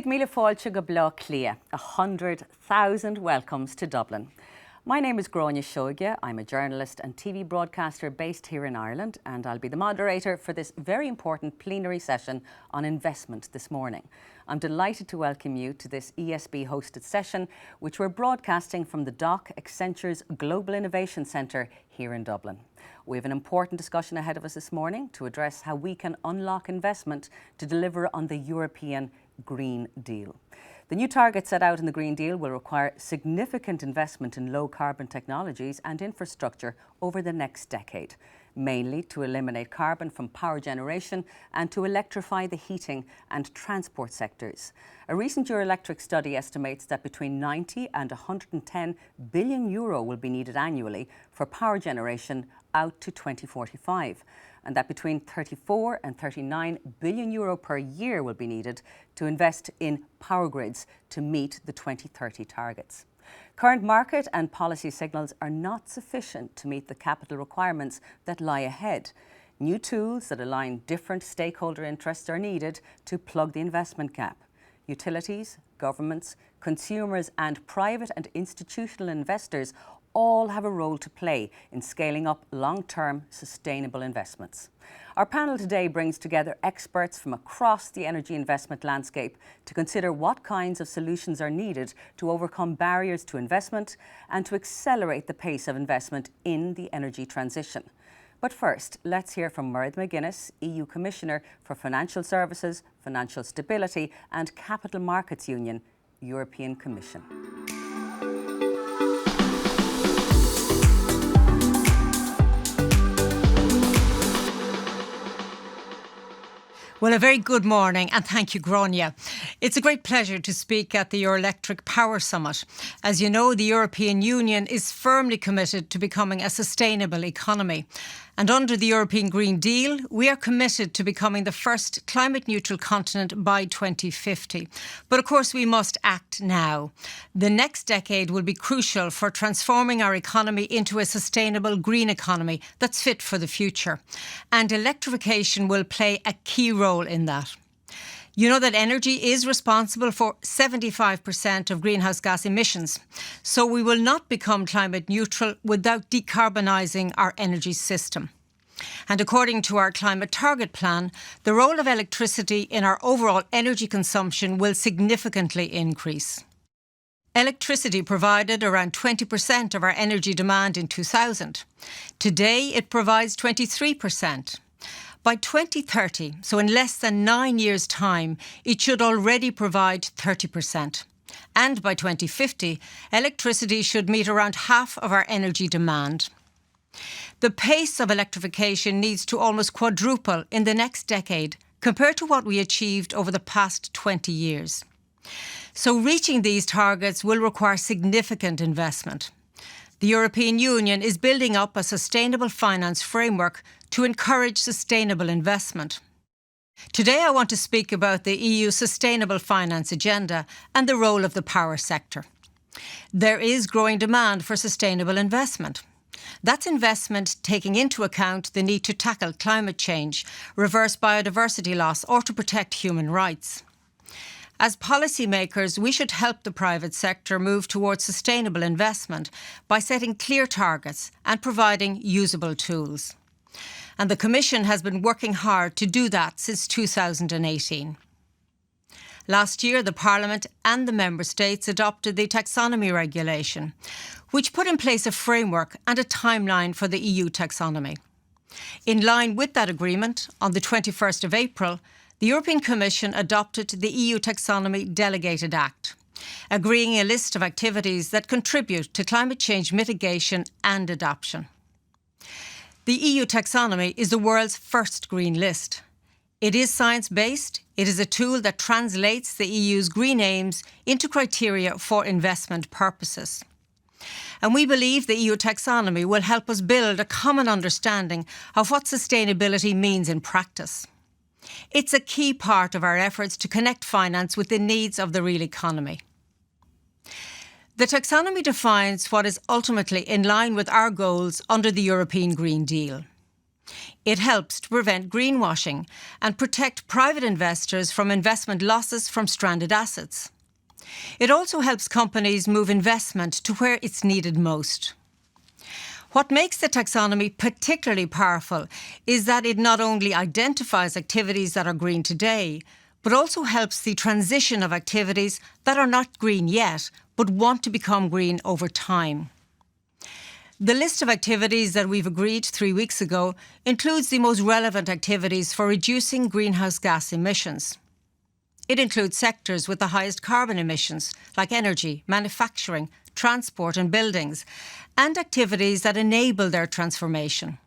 Míle fáilte go bla clia, 100,000 welcomes to Dublin. My name is Gráinne Seoige. I'm a journalist and TV broadcaster based here in Ireland, and I'll be the moderator for this very important plenary session on investment this morning. I'm delighted to welcome you to this ESB-hosted session, which we're broadcasting from the DOC Accenture's Global Innovation Centre here in Dublin. We have an important discussion ahead of us this morning to address how we can unlock investment to deliver on the European Green Deal. The new targets set out in the Green Deal will require significant investment in low-carbon technologies and infrastructure over the next decade, mainly to eliminate carbon from power generation and to electrify the heating and transport sectors. A recent Euroelectric study estimates that between 90 and 110 billion euro will be needed annually for power generation out to 2045, and that between 34 and 39 billion euro per year will be needed to invest in power grids to meet the 2030 targets. Current market and policy signals are not sufficient to meet the capital requirements that lie ahead. New tools that align different stakeholder interests are needed to plug the investment gap. Utilities, governments, consumers and private and institutional investors all have a role to play in scaling up long-term sustainable investments. Our panel today brings together experts from across the energy investment landscape to consider what kinds of solutions are needed to overcome barriers to investment and to accelerate the pace of investment in the energy transition. But first, let's hear from Mairead McGuinness, EU Commissioner for Financial Services, Financial Stability and Capital Markets Union, European Commission. Well, a very good morning and thank you, Gráinne. It's a great pleasure to speak at the Euroelectric Power Summit. As you know, the European Union is firmly committed to becoming a sustainable economy. And under the European Green Deal, we are committed to becoming the first climate-neutral continent by 2050. But of course, we must act now. The next decade will be crucial for transforming our economy into a sustainable green economy that's fit for the future. And electrification will play a key role in that. You know that energy is responsible for 75% of greenhouse gas emissions. So we will not become climate neutral without decarbonising our energy system. And according to our climate target plan, the role of electricity in our overall energy consumption will significantly increase. Electricity provided around 20% of our energy demand in 2000. Today, it provides 23%. By 2030, so in less than 9 years' time, it should already provide 30%. And by 2050, electricity should meet around half of our energy demand. The pace of electrification needs to almost quadruple in the next decade compared to what we achieved over the past 20 years. So reaching these targets will require significant investment. The European Union is building up a sustainable finance framework to encourage sustainable investment. Today I want to speak about the EU Sustainable Finance Agenda and the role of the power sector. There is growing demand for sustainable investment. That's investment taking into account the need to tackle climate change, reverse biodiversity loss or to protect human rights. As policymakers, we should help the private sector move towards sustainable investment by setting clear targets and providing usable tools. And the Commission has been working hard to do that since 2018. Last year, the Parliament and the Member States adopted the Taxonomy regulation, which put in place a framework and a timeline for the EU taxonomy. In line with that agreement, on the 21st of April, the European Commission adopted the EU Taxonomy Delegated Act, agreeing a list of activities that contribute to climate change mitigation and adaptation. The EU Taxonomy is the world's first green list. It is science-based. It is a tool that translates the EU's green aims into criteria for investment purposes. And we believe the EU Taxonomy will help us build a common understanding of what sustainability means in practice. It's a key part of our efforts to connect finance with the needs of the real economy. The taxonomy defines what is ultimately in line with our goals under the European Green Deal. It helps to prevent greenwashing and protect private investors from investment losses from stranded assets. It also helps companies move investment to where it's needed most. What makes the taxonomy particularly powerful is that it not only identifies activities that are green today, but also helps the transition of activities that are not green yet, but want to become green over time. The list of activities that we've agreed 3 weeks ago includes the most relevant activities for reducing greenhouse gas emissions. It includes sectors with the highest carbon emissions, like energy, manufacturing, transport and buildings, and activities that enable their transformation.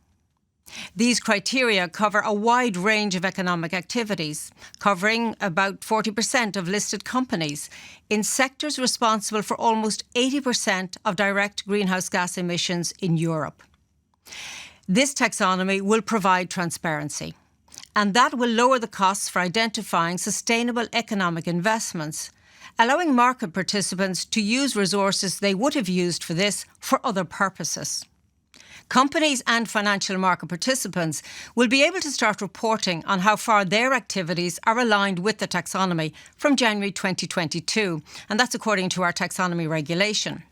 These criteria cover a wide range of economic activities, covering about 40% of listed companies in sectors responsible for almost 80% of direct greenhouse gas emissions in Europe. This taxonomy will provide transparency, and that will lower the costs for identifying sustainable economic investments, allowing market participants to use resources they would have used for this for other purposes. Companies and financial market participants will be able to start reporting on how far their activities are aligned with the taxonomy from January 2022, and that's according to our taxonomy regulation.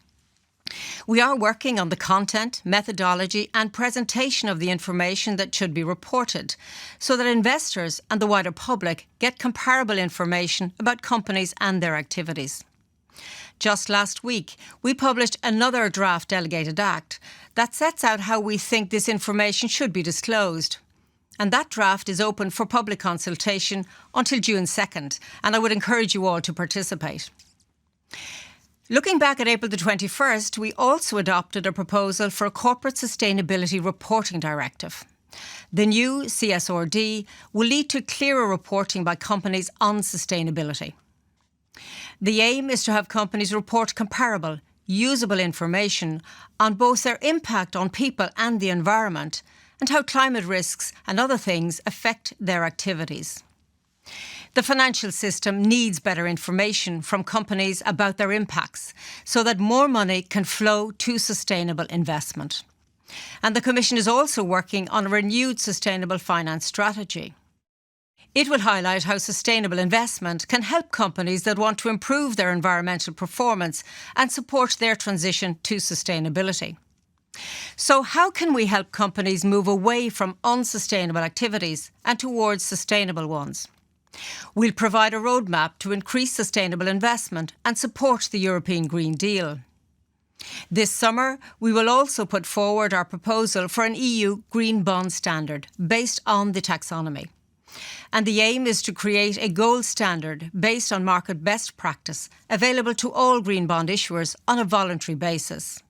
We are working on the content, methodology and presentation of the information that should be reported, so that investors and the wider public get comparable information about companies and their activities. Just last week, we published another draft delegated act that sets out how we think this information should be disclosed. And that draft is open for public consultation until June 2nd, and I would encourage you all to participate. Looking back at April the 21st, we also adopted a proposal for a Corporate Sustainability Reporting Directive. The new CSRD will lead to clearer reporting by companies on sustainability. The aim is to have companies report comparable, usable information on both their impact on people and the environment and how climate risks and other things affect their activities. The financial system needs better information from companies about their impacts so that more money can flow to sustainable investment. And the Commission is also working on a renewed sustainable finance strategy. It will highlight how sustainable investment can help companies that want to improve their environmental performance and support their transition to sustainability. So how can we help companies move away from unsustainable activities and towards sustainable ones? We'll provide a roadmap to increase sustainable investment and support the European Green Deal. This summer, we will also put forward our proposal for an EU green bond standard based on the taxonomy. And the aim is to create a gold standard based on market best practice available to all green bond issuers on a voluntary basis.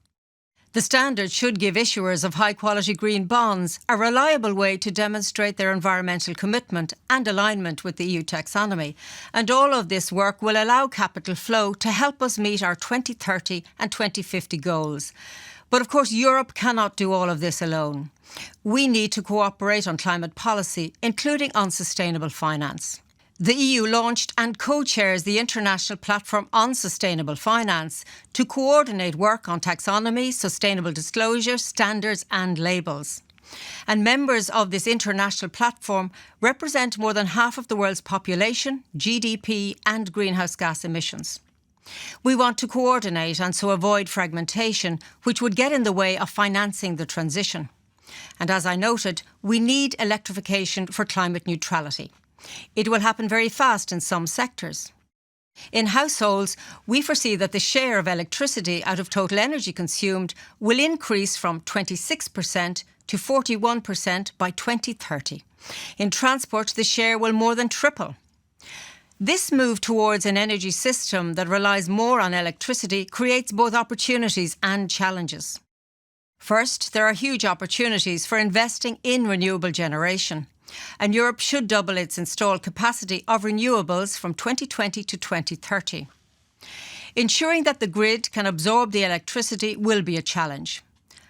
The standard should give issuers of high-quality green bonds a reliable way to demonstrate their environmental commitment and alignment with the EU taxonomy, and all of this work will allow capital flow to help us meet our 2030 and 2050 goals. But of course, Europe cannot do all of this alone. We need to cooperate on climate policy, including on sustainable finance. The EU launched and co-chairs the International Platform on Sustainable Finance to coordinate work on taxonomy, sustainable disclosure, standards and labels. And members of this international platform represent more than half of the world's population, GDP and greenhouse gas emissions. We want to coordinate and so avoid fragmentation, which would get in the way of financing the transition. And as I noted, we need electrification for climate neutrality. It will happen very fast in some sectors. In households, we foresee that the share of electricity out of total energy consumed will increase from 26% to 41% by 2030. In transport, the share will more than triple. This move towards an energy system that relies more on electricity creates both opportunities and challenges. First, there are huge opportunities for investing in renewable generation, and Europe should double its installed capacity of renewables from 2020 to 2030. Ensuring that the grid can absorb the electricity will be a challenge.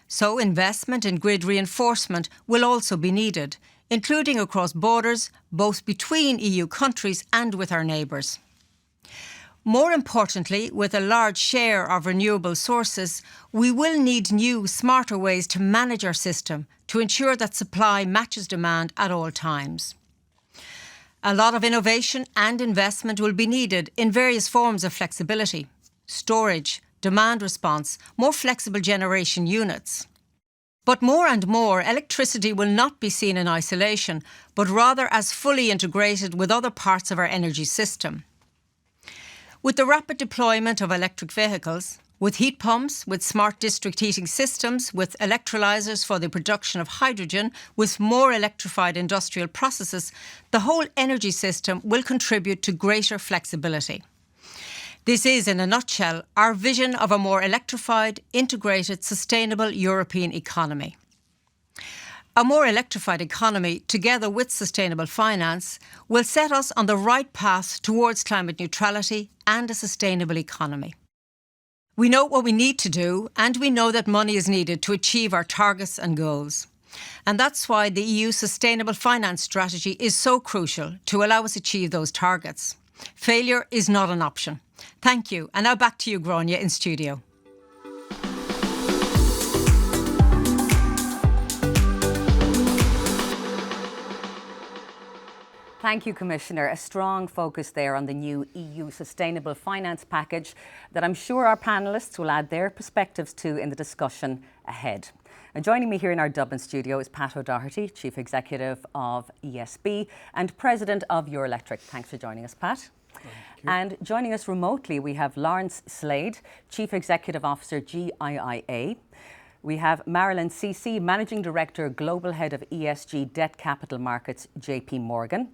So investment in grid reinforcement will also be needed, including across borders, both between EU countries and with our neighbours. More importantly, with a large share of renewable sources, we will need new, smarter ways to manage our system to ensure that supply matches demand at all times. A lot of innovation and investment will be needed in various forms of flexibility, storage, demand response, more flexible generation units. But more and more, electricity will not be seen in isolation, but rather as fully integrated with other parts of our energy system. With the rapid deployment of electric vehicles, with heat pumps, with smart district heating systems, with electrolyzers for the production of hydrogen, with more electrified industrial processes, the whole energy system will contribute to greater flexibility. This is, in a nutshell, our vision of a more electrified, integrated, sustainable European economy. A more electrified economy, together with sustainable finance, will set us on the right path towards climate neutrality and a sustainable economy. We know what we need to do, and we know that money is needed to achieve our targets and goals. And that's why the EU Sustainable Finance Strategy is so crucial to allow us achieve those targets. Failure is not an option. Thank you. And now back to you, Gráinne, in studio. Thank you, Commissioner. A strong focus there on the new EU Sustainable Finance Package that I'm sure our panellists will add their perspectives to in the discussion ahead. And joining me here in our Dublin studio is Pat O'Doherty, Chief Executive of ESB and President of Eurelectric. Thanks for joining us, Pat. And joining us remotely, we have Lawrence Slade, Chief Executive Officer, GIIA. We have Marilyn Ceci, Managing Director, Global Head of ESG Debt Capital Markets, JP Morgan.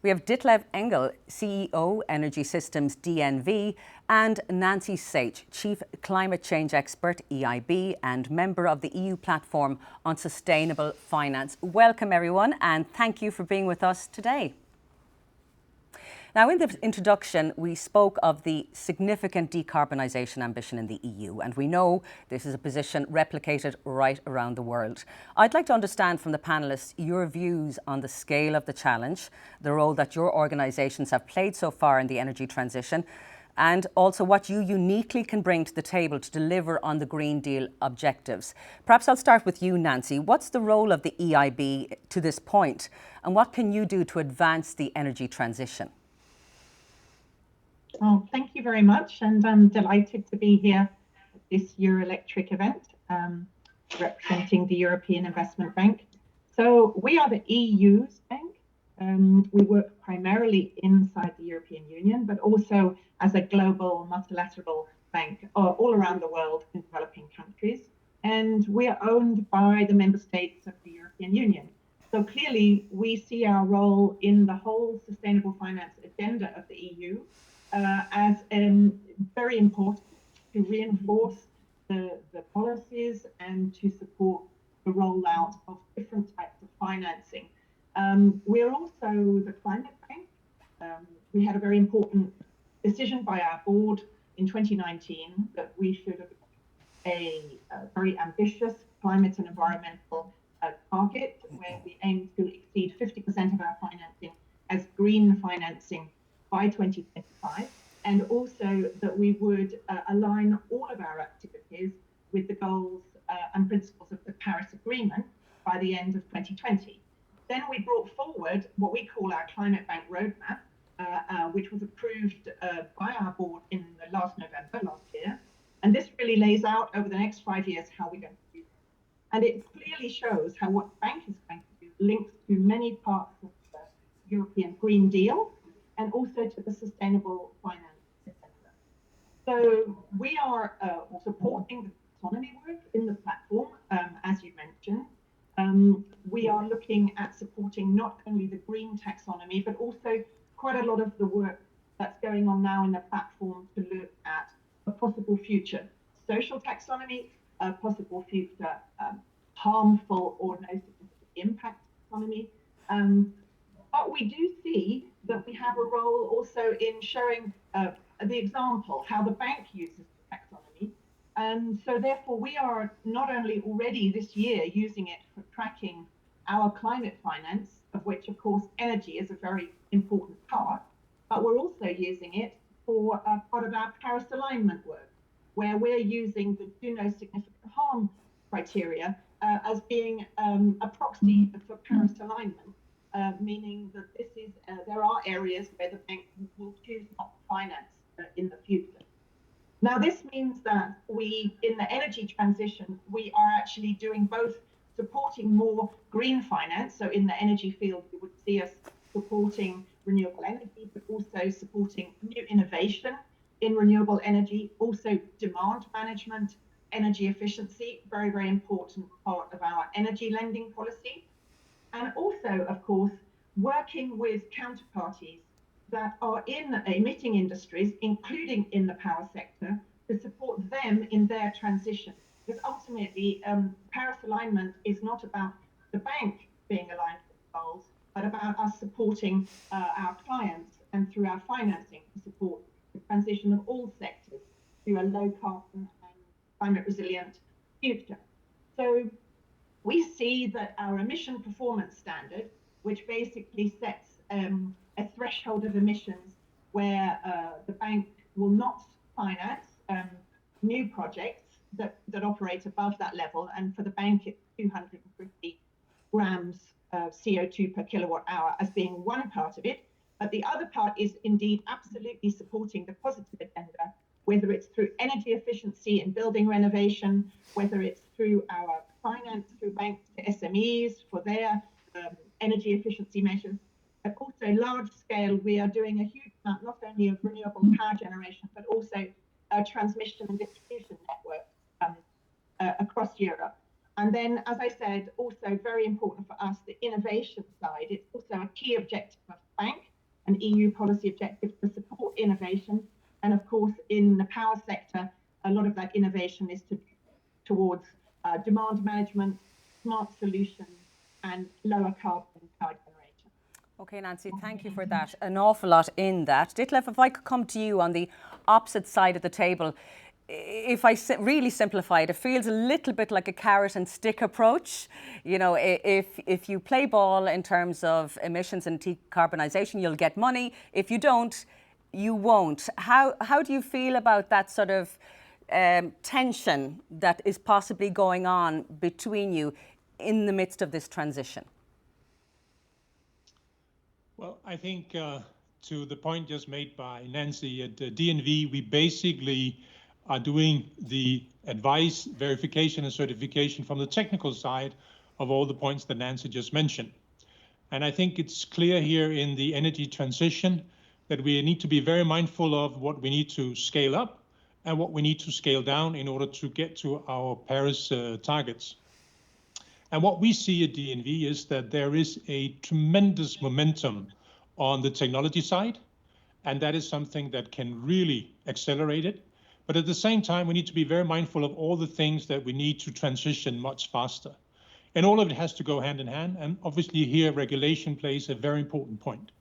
We have Ditlev Engel, CEO, Energy Systems, DNV, and Nancy Sage, Chief Climate Change Expert, EIB, and member of the EU Platform on Sustainable Finance. Welcome, everyone, and thank you for being with us today. Now, in the introduction, we spoke of the significant decarbonisation ambition in the EU, and we know this is a position replicated right around the world. I'd like to understand from the panellists your views on the scale of the challenge, the role that your organisations have played so far in the energy transition, and also what you uniquely can bring to the table to deliver on the Green Deal objectives. Perhaps I'll start with you, Nancy. What's the role of the EIB to this point, and what can you do to advance the energy transition? Well, thank you very much, and I'm delighted to be here at this Eurelectric event, representing the European Investment Bank. So we are the EU's bank. We work primarily inside the European Union, but also as a global multilateral bank all around the world in developing countries. And we are owned by the member states of the European Union. So clearly, we see our role in the whole sustainable finance agenda of the EU as very important to reinforce the policies and to support the rollout of different types of financing. We're also the climate bank. We had a very important decision by our board in 2019 that we should have a very ambitious climate and environmental target where we aim to exceed 50% of our financing as green financing by 2025, and also that we would align all of our activities with the goals and principles of the Paris Agreement by the end of 2020. Then we brought forward what we call our Climate Bank Roadmap, which was approved by our board in last November, last year. And this really lays out over the next 5 years how we're going to do this. And it clearly shows how what the bank is going to do links to many parts of the European Green Deal and also to the sustainable finance agenda. So we are supporting the taxonomy work in the platform, as you mentioned. We are looking at supporting not only the green taxonomy, but also quite a lot of the work that's going on now in the platform to look at a possible future social taxonomy, a possible future harmful or no significant impact taxonomy. But we do see that we have a role also in showing the example, how the bank uses the taxonomy. And so therefore we are not only already this year using it for tracking our climate finance, of which of course energy is a very important part, but we're also using it for part of our Paris alignment work, where we're using the do no significant harm criteria as being a proxy for Paris alignment, meaning that this is there are areas where the bank will choose not to finance in the future. Now, this means that we, in the energy transition, we are actually doing both supporting more green finance. So in the energy field, you would see us supporting renewable energy, but also supporting new innovation in renewable energy, also demand management, energy efficiency, very, very important part of our energy lending policy. And also, of course, working with counterparties that are in emitting industries, including in the power sector, to support them in their transition. Because ultimately, Paris alignment is not about the bank being aligned with the goals, but about us supporting our clients and through our financing to support the transition of all sectors to a low carbon and climate resilient future. So we see that our emission performance standard, which basically sets a threshold of emissions where the bank will not finance new projects that operate above that level. And for the bank, it's 250 grams of CO2 per kilowatt hour as being one part of it. But the other part is indeed absolutely supporting the positive agenda, whether it's through energy efficiency in building renovation, whether it's through our finance through banks to SMEs for their energy efficiency measures. But also large scale, we are doing a huge amount, not only of renewable power generation, but also transmission and distribution networks across Europe. And then, as I said, also very important for us, the innovation side. It's also a key objective of the bank, an EU policy objective to support innovation. And of course, in the power sector, a lot of that innovation is towards demand management, smart solutions, and lower carbon power generation. Okay, Nancy, thank you for that. An awful lot in that. Ditlev, if I could come to you on the opposite side of the table, if I really simplify it, it feels a little bit like a carrot and stick approach. You know, if you play ball in terms of emissions and decarbonisation, you'll get money. If you don't, you won't. How do you feel about that sort of tension that is possibly going on between you in the midst of this transition? Well, I think to the point just made by Nancy, at DNV, we basically are doing the advice, verification and certification from the technical side of all the points that Nancy just mentioned. And I think it's clear here in the energy transition that we need to be very mindful of what we need to scale up and what we need to scale down in order to get to our Paris targets. And what we see at DNV is that there is a tremendous momentum on the technology side, and that is something that can really accelerate it. But at the same time, we need to be very mindful of all the things that we need to transition much faster. And all of it has to go hand in hand. And obviously here, regulation plays a very important point.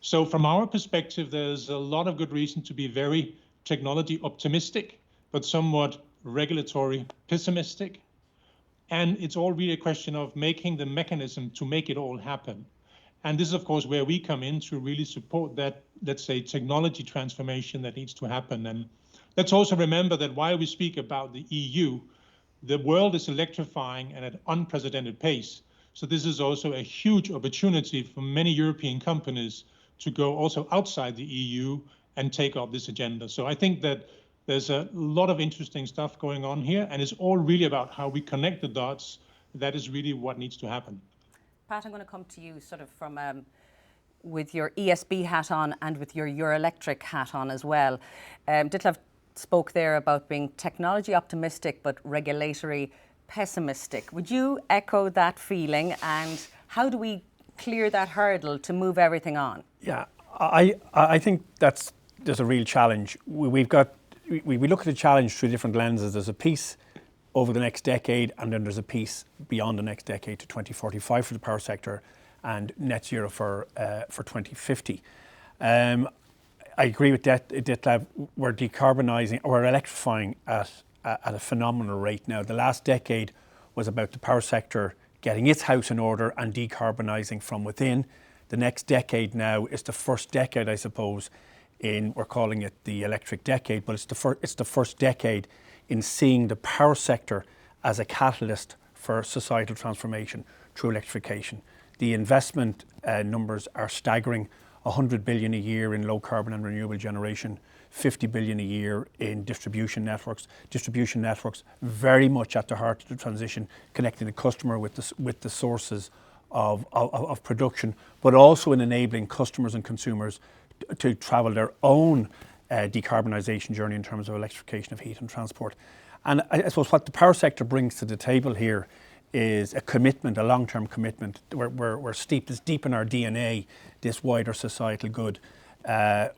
So from our perspective, there's a lot of good reason to be very technology optimistic, but somewhat regulatory pessimistic. And it's all really a question of making the mechanism to make it all happen. And this is, of course, where we come in to really support that, let's say, technology transformation that needs to happen. And let's also remember that while we speak about the EU, the world is electrifying at an unprecedented pace. So this is also a huge opportunity for many European companies to go also outside the EU and take up this agenda. So I think that there's a lot of interesting stuff going on here, and it's all really about how we connect the dots. That is really what needs to happen. Pat, I'm going to come to you sort of from with your ESB hat on and with your Eurelectric hat on as well. Ditlev spoke there about being technology optimistic but regulatory pessimistic. Would you echo that feeling, and how do we clear that hurdle to move everything on? Yeah, I think there's a real challenge. We look at the challenge through different lenses. There's a piece over the next decade, and then there's a piece beyond the next decade to 2045 for the power sector and net zero for 2050. I agree with Ditlev. We're decarbonising, or we're electrifying at a phenomenal rate now. The last decade was about the power sector getting its house in order and decarbonising from within. The next decade now is the first decade, I suppose, we're calling it the electric decade, but it's the first decade in seeing the power sector as a catalyst for societal transformation through electrification. The investment numbers are staggering: 100 billion a year in low carbon and renewable generation, 50 billion a year in distribution networks. Distribution networks very much at the heart of the transition, connecting the customer with the sources of production, but also in enabling customers and consumers to travel their own decarbonisation journey in terms of electrification of heat and transport. And I suppose what the power sector brings to the table here is a commitment, a long-term commitment. We're steeped, it's deep in our DNA, this wider societal good.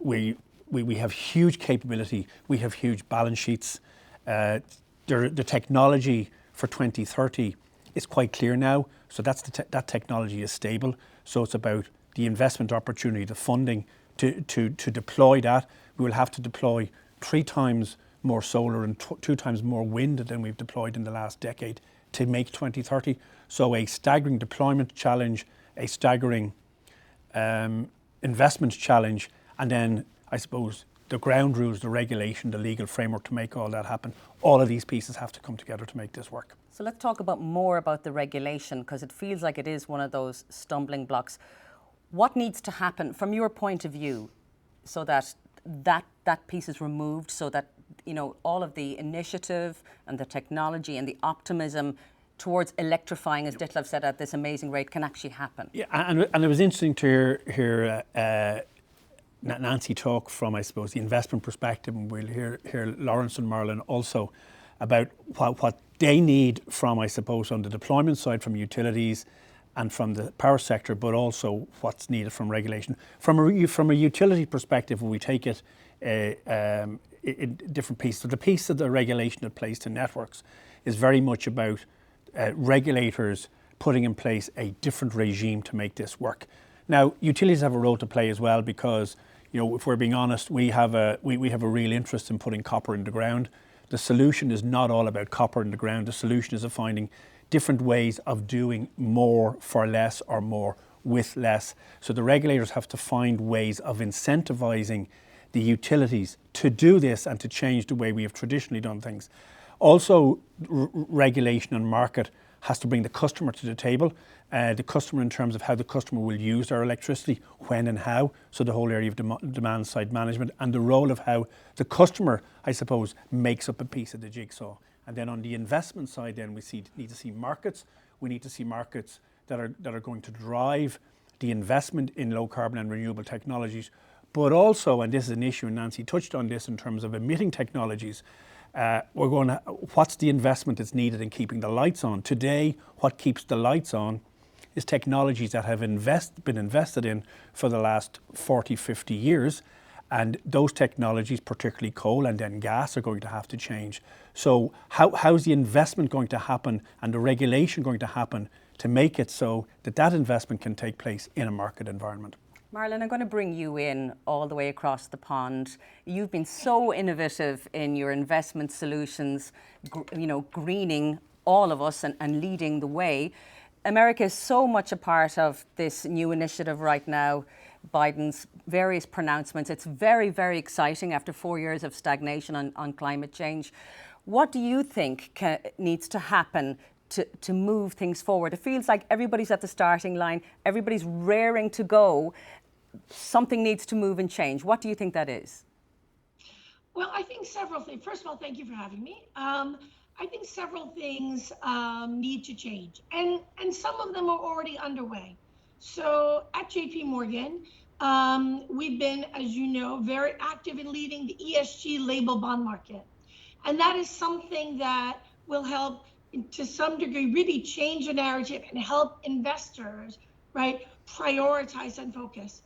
We have huge capability, we have huge balance sheets. The technology for 2030 is quite clear now, so that technology is stable. So it's about the investment opportunity, the funding to deploy that. We will have to deploy 3 times more solar and 2 times more wind than we've deployed in the last decade to make 2030. So a staggering deployment challenge, a staggering investment challenge, and then I suppose the ground rules, the regulation, the legal framework to make all that happen. All of these pieces have to come together to make this work. So let's talk more about the regulation, because it feels like it is one of those stumbling blocks. What needs to happen from your point of view so that piece is removed, so that all of the initiative and the technology and the optimism towards electrifying, as Ditlev said, at this amazing rate can actually happen? Yeah, and it was interesting to hear Nancy talk from, I suppose, the investment perspective, and we'll hear Lawrence and Marlon also about what they need from, I suppose, on the deployment side from utilities and from the power sector, but also what's needed from regulation. From a utility perspective, when we take it in different pieces, so the piece of the regulation that plays to networks is very much about regulators putting in place a different regime to make this work. Now, utilities have a role to play as well, because if we're being honest, we have a real interest in putting copper in the ground. The solution is not all about copper in the ground. The solution is of finding different ways of doing more for less or more with less. So the regulators have to find ways of incentivizing the utilities to do this and to change the way we have traditionally done things. Also, regulation and market has to bring the customer to the table. The customer in terms of how the customer will use their electricity, when and how, so the whole area of demand side management, and the role of how the customer, I suppose, makes up a piece of the jigsaw. And then on the investment side, then we need to see markets. We need to see markets that are going to drive the investment in low carbon and renewable technologies, but also, and this is an issue, and Nancy touched on this in terms of emitting technologies, what's the investment that's needed in keeping the lights on? Today, what keeps the lights on is technologies that have been invested in for the last 40, 50 years. And those technologies, particularly coal and then gas, are going to have to change. So how's the investment going to happen and the regulation going to happen to make it so that investment can take place in a market environment? Marlon, I'm going to bring you in all the way across the pond. You've been so innovative in your investment solutions, greening all of us and leading the way. America is so much a part of this new initiative right now, Biden's various pronouncements. It's very, very exciting after 4 years of stagnation on climate change. What do you think needs to happen to move things forward? It feels like everybody's at the starting line, everybody's raring to go. Something needs to move and change. What do you think that is? Well, I think several things. First of all, thank you for having me. I think several things need to change, and some of them are already underway. So at JP Morgan, we've been, as you know, very active in leading the ESG label bond market. And that is something that will help, to some degree, really change the narrative and help investors, right, prioritize and focus.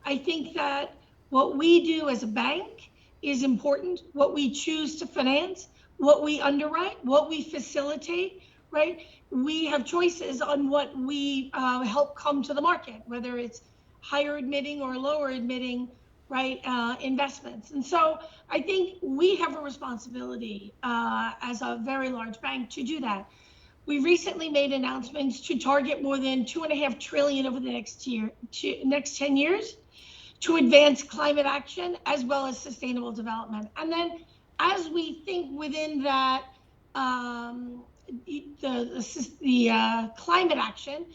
I think that what we do as a bank is important, what we choose to finance, what we underwrite, what we facilitate, right? We have choices on what we help come to the market, whether it's higher admitting or lower admitting, right, investments. And so I think we have a responsibility as a very large bank to do that. We recently made announcements to target more than $2.5 trillion over the next 10 years. to advance climate action as well as sustainable development. And then as we think within that, the climate action,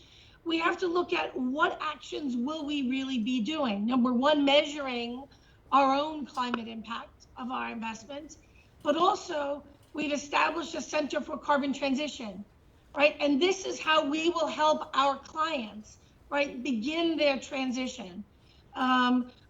we have to look at what actions will we really be doing. Number one, measuring our own climate impact of our investments, but also we've established a Center for Carbon Transition, right? And this is how we will help our clients, right, begin their transition.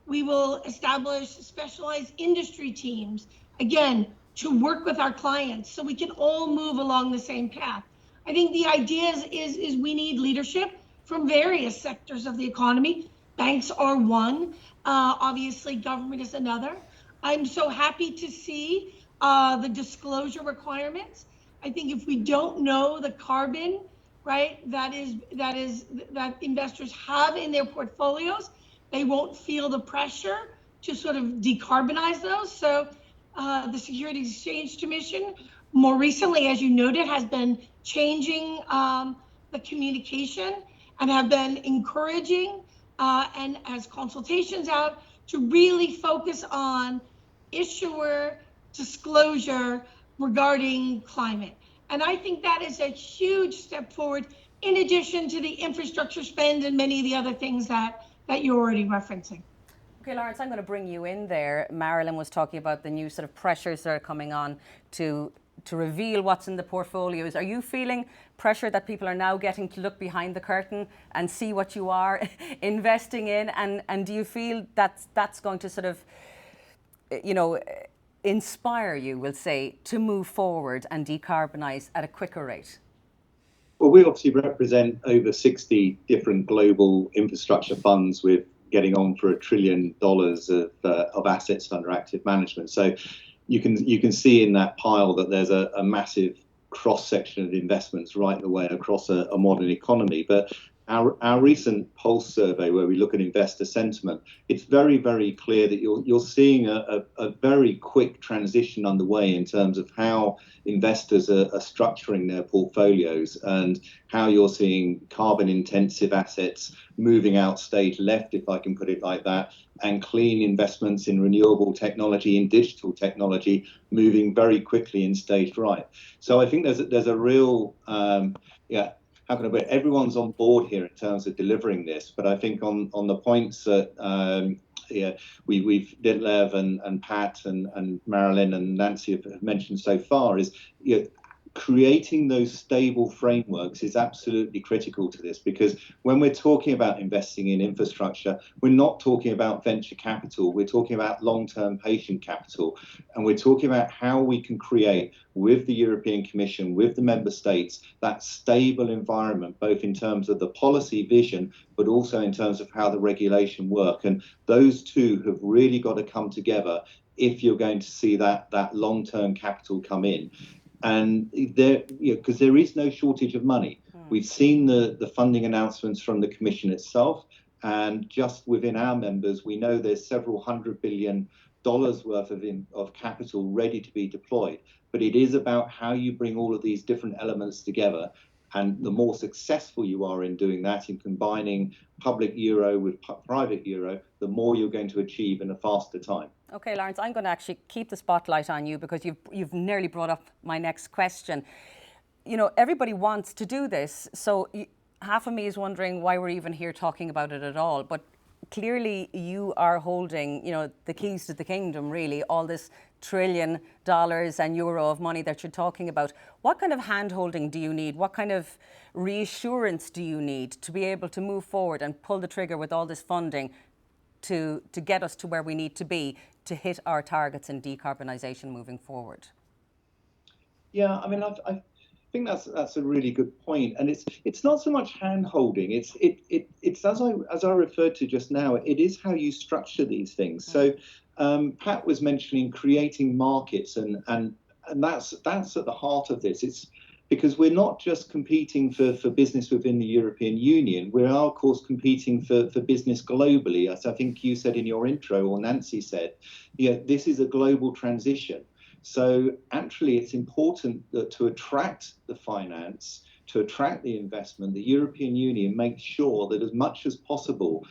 We will establish specialized industry teams, again, to work with our clients so we can all move along the same path. I think the idea is we need leadership from various sectors of the economy. Banks are one, obviously government is another. I'm so happy to see the disclosure requirements. I think if we don't know the carbon, right, that investors have in their portfolios, they won't feel the pressure to sort of decarbonize those. So the Securities Exchange Commission, more recently, as you noted, has been changing the communication and have been encouraging and as consultations out to really focus on issuer disclosure regarding climate. And I think that is a huge step forward, in addition to the infrastructure spend and many of the other things that you're already referencing. Okay, Lawrence, I'm going to bring you in there. Marilyn was talking about the new sort of pressures that are coming on to reveal what's in the portfolios. Are you feeling pressure that people are now getting to look behind the curtain and see what you are investing in? And do you feel that's going to sort of, inspire you, we'll say, to move forward and decarbonise at a quicker rate? Well, we obviously represent over 60 different global infrastructure funds with getting on for $1 trillion of assets under active management. So you can see in that pile that there's a massive cross section of investments right the way across a modern economy. But our recent Pulse survey, where we look at investor sentiment, it's very, very clear that you're seeing a very quick transition underway in terms of how investors are structuring their portfolios, and how you're seeing carbon intensive assets moving out stage left, if I can put it like that, and clean investments in renewable technology, in digital technology, moving very quickly in stage right. So I think there's a real how can I put it? Everyone's on board here in terms of delivering this, but I think on the points that we've Ditlev and Pat and Marilyn and Nancy have mentioned so far is creating those stable frameworks is absolutely critical to this, because when we're talking about investing in infrastructure, we're not talking about venture capital, we're talking about long-term patient capital, and we're talking about how we can create, with the European Commission, with the member states, that stable environment, both in terms of the policy vision, but also in terms of how the regulation work. And those two have really got to come together if you're going to see that long-term capital come in. And there, because there is no shortage of money. We've seen the funding announcements from the Commission itself, and just within our members, we know there's several $100 billion worth of capital ready to be deployed. But it is about how you bring all of these different elements together. And the more successful you are in doing that, in combining public euro with private euro, the more you're going to achieve in a faster time. Okay, Lawrence, I'm going to actually keep the spotlight on you, because you've nearly brought up my next question. Everybody wants to do this, so half of me is wondering why we're even here talking about it at all. But clearly you are holding, the keys to the kingdom, really, all this $1 trillion and euro of money that you're talking about. What kind of hand-holding do you need? What kind of reassurance do you need to be able to move forward and pull the trigger with all this funding to get us to where we need to be to hit our targets in decarbonisation moving forward? Yeah, I mean, I think that's a really good point, and it's not so much hand holding. It's as I referred to just now. It is how you structure these things. So Pat was mentioning creating markets, and that's at the heart of this. It's because we're not just competing for business within the European Union. We are, of course, competing for business globally. As I think you said in your intro, or Nancy said, this is a global transition. So actually, it's important that to attract the finance, to attract the investment, the European Union makes sure that as much as possible,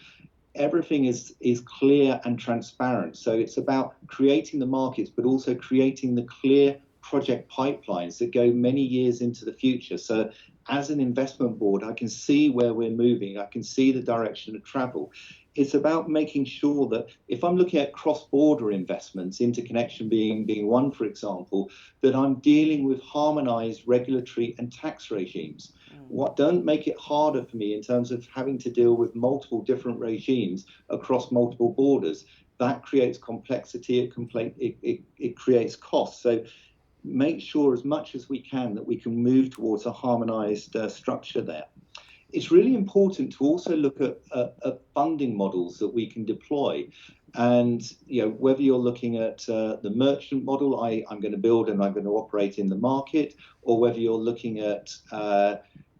everything is clear and transparent. So it's about creating the markets, but also creating the clear project pipelines that go many years into the future. So as an investment board, I can see where we're moving. I can see the direction of travel. It's about making sure that if I'm looking at cross-border investments, interconnection being one, for example, that I'm dealing with harmonized regulatory and tax regimes. What don't make it harder for me in terms of having to deal with multiple different regimes across multiple borders. That creates complexity, it creates costs. So make sure as much as we can that we can move towards a harmonized structure there. It's really important to also look at funding models that we can deploy. And whether you're looking at the merchant model, I'm going to build and I'm going to operate in the market, or whether you're looking at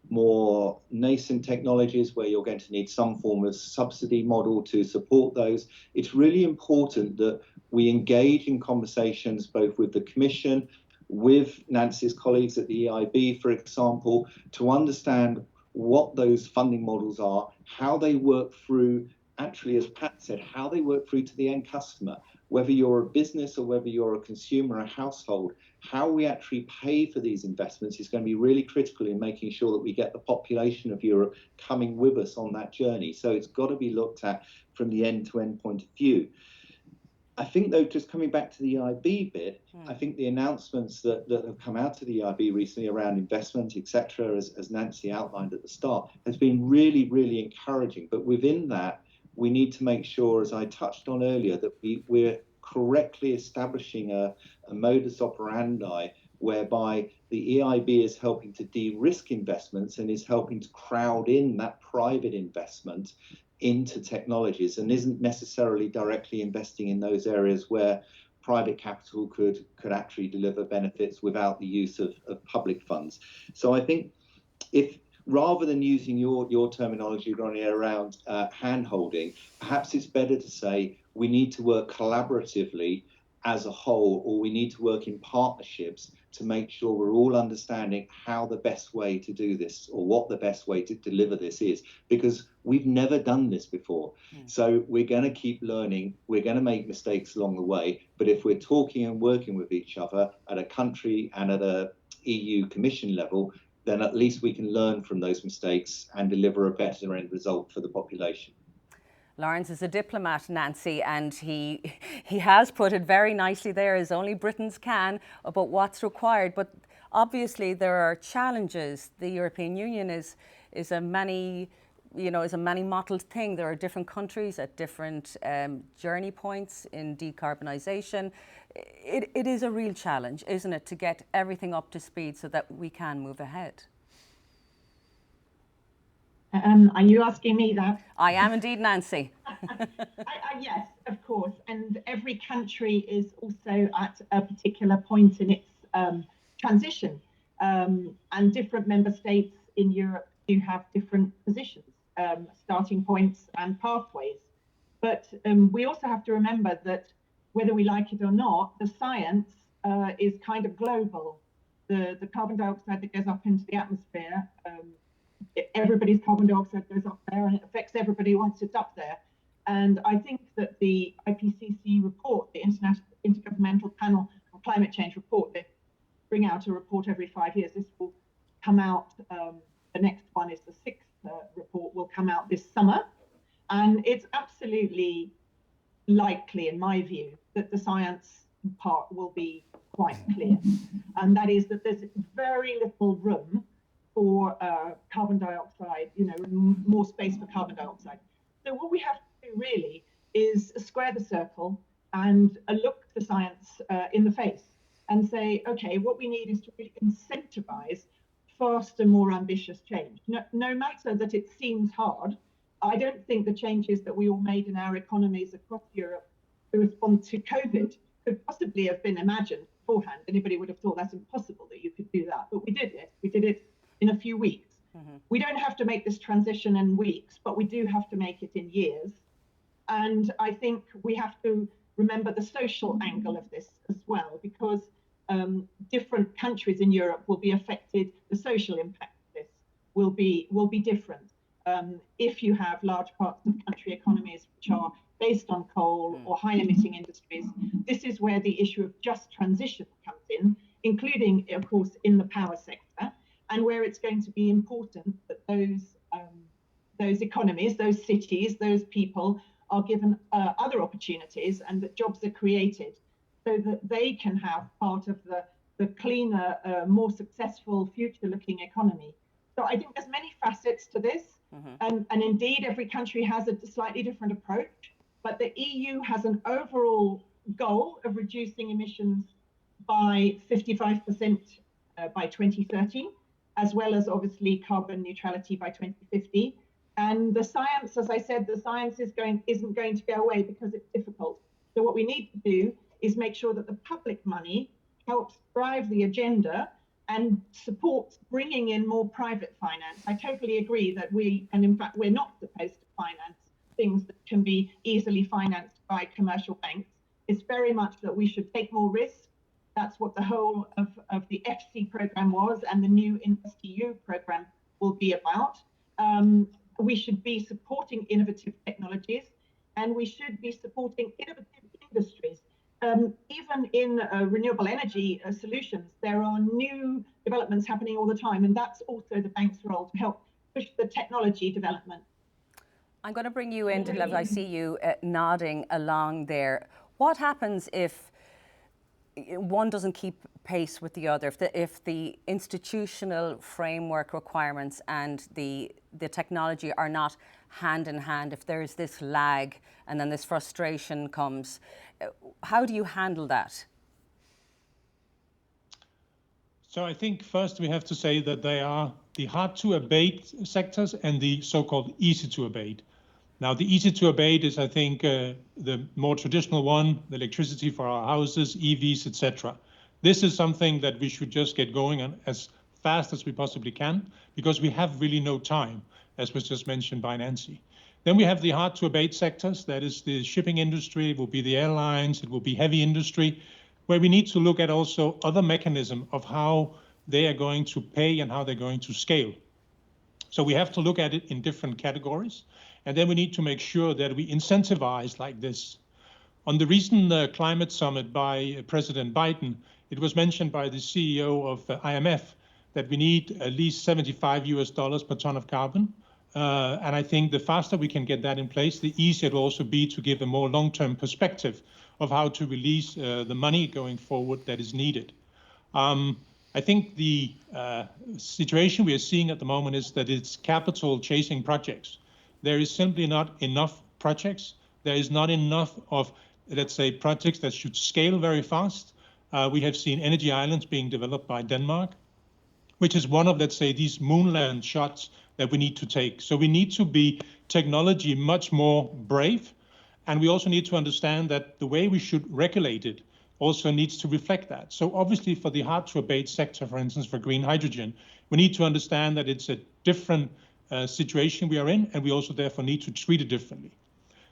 more nascent technologies where you're going to need some form of subsidy model to support those. It's really important that we engage in conversations both with the Commission, with Nancy's colleagues at the EIB, for example, to understand what those funding models are, how they work through, actually, as Pat said, how they work through to the end customer, whether you're a business or whether you're a consumer, a household. How we actually pay for these investments is going to be really critical in making sure that we get the population of Europe coming with us on that journey. So it's got to be looked at from the end-to-end point of view. I think, though, just coming back to the EIB bit, I think the announcements that have come out of the EIB recently around investment, etc., as Nancy outlined at the start, has been really, really encouraging. But within that, we need to make sure, as I touched on earlier, that we're correctly establishing a modus operandi whereby the EIB is helping to de-risk investments and is helping to crowd in that private investment into technologies and isn't necessarily directly investing in those areas where private capital could actually deliver benefits without the use of public funds. So I think if rather than using your terminology, Ronnie, around hand-holding, perhaps it's better to say we need to work collaboratively as a whole, or we need to work in partnerships to make sure we're all understanding how the best way to do this or what the best way to deliver this is, because we've never done this before. So we're going to keep learning, we're going to make mistakes along the way, but if we're talking and working with each other at a country and at a EU Commission level, then at least we can learn from those mistakes and deliver a better end result for the population. Lawrence is a diplomat, Nancy, and he has put it very nicely there, as only Britons can, about what's required. But obviously there are challenges. The European Union is a many-mottled thing. There are different countries at different journey points in decarbonisation. It is a real challenge, isn't it, to get everything up to speed so that we can move ahead? Are you asking me that? I am indeed, Nancy. Yes, of course. And every country is also at a particular point in its transition. And different member states in Europe do have different positions, starting points and pathways. But we also have to remember that whether we like it or not, the science is kind of global. The carbon dioxide that goes up into the atmosphere, everybody's carbon dioxide goes up there and it affects everybody once it's up there. And I think that the IPCC report, the Intergovernmental Panel on Climate Change report, they bring out a report every 5 years. This will come out, the next one is the 6th report, will come out this summer. And it's absolutely likely, in my view, that the science part will be quite clear. And that is that there's very little room for carbon dioxide, more space for carbon dioxide. So what we have to do really is square the circle and look the science in the face and say, okay, what we need is to really incentivize faster, more ambitious change. No matter that it seems hard, I don't think the changes that we all made in our economies across Europe to respond to COVID could possibly have been imagined beforehand. Anybody would have thought that's impossible that you could do that, but we did it. We did it in a few weeks. We don't have to make this transition in weeks, but we do have to make it in years. And I think we have to remember the social angle of this as well, because different countries in Europe will be affected. The social impact of this will be different. if you have large parts of country economies which are based on coal or high emitting industries, this is where the issue of just transition comes in, including, of course, in the power sector, and where it's going to be important that those economies, those cities, those people are given other opportunities and that jobs are created so that they can have part of the cleaner, more successful, future-looking economy. So I think there's many facets to this, and indeed every country has a slightly different approach, but the EU has an overall goal of reducing emissions by 55% by 2030, as well as obviously carbon neutrality by 2050. And the science, as I said, the science isn't going to go away because it's difficult. So what we need to do is make sure that the public money helps drive the agenda and supports bringing in more private finance. I totally agree that and in fact, we're not supposed to finance things that can be easily financed by commercial banks. It's very much that we should take more risk. That's what the whole of the FC program was, and the new InvestEU program will be about. We should be supporting innovative technologies, and we should be supporting innovative industries. Even in renewable energy solutions, there are new developments happening all the time, and that's also the bank's role to help push the technology development. I'm going to bring you in, Detlef. I see you nodding along there. What happens if one doesn't keep pace with the other, if the institutional framework requirements and the technology are not hand in hand, if there is this lag and then this frustration comes, how do you handle that? So I think first we have to say that they are the hard to abate sectors and the so-called easy to abate. Now, the easy to abate is, I think, the more traditional one, the electricity for our houses, EVs, etc. This is something that we should just get going on as fast as we possibly can, because we have really no time, as was just mentioned by Nancy. Then we have the hard to abate sectors, that is the shipping industry, it will be the airlines, it will be heavy industry, where we need to look at also other mechanisms of how they are going to pay and how they're going to scale. So we have to look at it in different categories. And then we need to make sure that we incentivize like this. On the recent climate summit by President Biden, it was mentioned by the CEO of IMF that we need at least $75 per ton of carbon. And I think the faster we can get that in place, the easier it will also be to give a more long-term perspective of how to release the money going forward that is needed. I think the situation we are seeing at the moment is that it's capital chasing projects. There is simply not enough projects. There is not enough of, let's say, projects that should scale very fast. We have seen energy islands being developed by Denmark, which is one of, let's say, these moonland shots that we need to take. So we need to be technology much more brave. And we also need to understand that the way we should regulate it also needs to reflect that. So obviously for the hard to abate sector, for instance, for green hydrogen, we need to understand that it's a different situation we are in, and we also therefore need to treat it differently.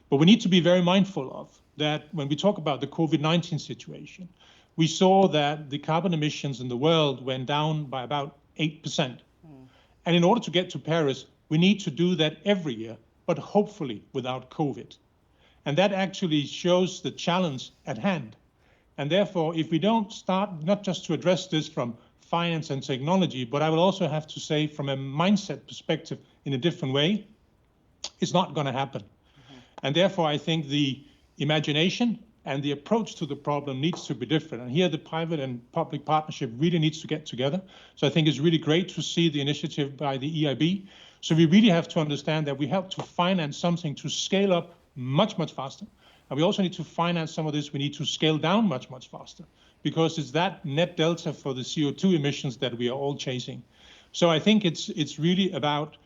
But we need to be very mindful of that when we talk about the COVID-19 situation, we saw that the carbon emissions in the world went down by about 8%. And in order to get to Paris, we need to do that every year, but hopefully without COVID. And that actually shows the challenge at hand. And therefore, if we don't start not just to address this from finance and technology, but I will also have to say from a mindset perspective in a different way, it's not going to happen. And therefore, I think the imagination and the approach to the problem needs to be different. And here the private and public partnership really needs to get together. So I think it's really great to see the initiative by the EIB. So we really have to understand that we have to finance something to scale up much, much faster. And we also need to finance some of this. We need to scale down much, much faster, because it's that net delta for the CO2 emissions that we are all chasing. So I think it's really about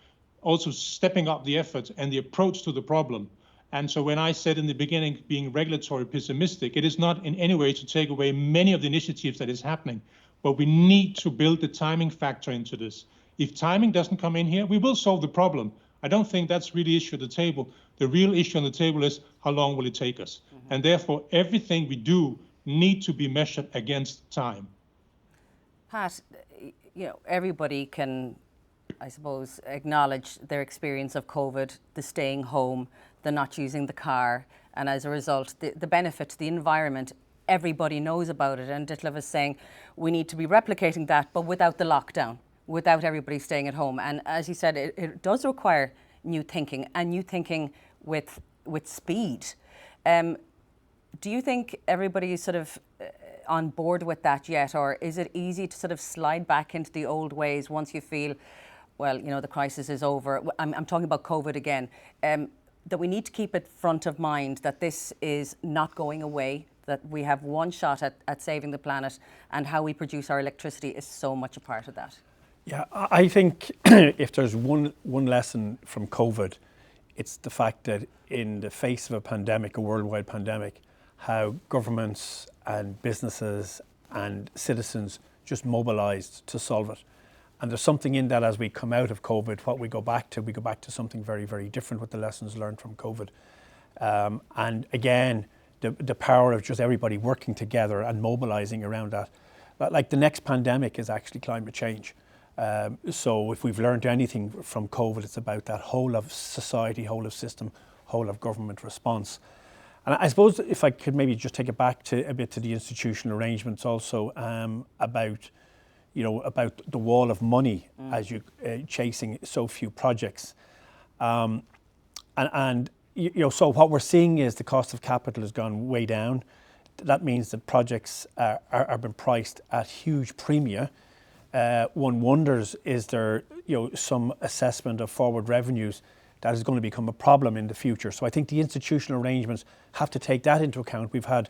also stepping up the effort and the approach to the problem. And so when I said in the beginning being regulatory pessimistic, it is not in any way to take away many of the initiatives that is happening, but we need to build the timing factor into this. If timing doesn't come in here, we will solve the problem. I don't think that's really the issue at the table. The real issue on the table is how long will it take us? And therefore, everything we do needs to be measured against time. Pat, everybody can I suppose, acknowledge their experience of COVID, the staying home, the not using the car, and as a result, the benefit to the environment, everybody knows about it. And Ditlev is saying we need to be replicating that, but without the lockdown, without everybody staying at home. And as he said, it does require new thinking, and new thinking with speed. Do you think everybody is sort of on board with that yet, or is it easy to sort of slide back into the old ways once you feel, well, you know, the crisis is over? I'm talking about COVID again. That we need to keep it front of mind that this is not going away, that we have one shot at saving the planet, and how we produce our electricity is so much a part of that. Yeah, I think if there's one lesson from COVID, it's the fact that in the face of a pandemic, a worldwide pandemic, how governments and businesses and citizens just mobilised to solve it. And there's something in that as we come out of COVID, what we go back to something very, very different with the lessons learned from COVID. And again, the power of just everybody working together and mobilising around that. Like the next pandemic is actually climate change. So if we've learned anything from COVID, it's about that whole of society, whole of system, whole of government response. And I suppose if I could maybe just take it back to a bit to the institutional arrangements also, about the wall of money as you chasing so few projects. So what we're seeing is the cost of capital has gone way down. That means that projects are being priced at huge premia. One wonders, is there some assessment of forward revenues that is going to become a problem in the future? So I think the institutional arrangements have to take that into account. We've had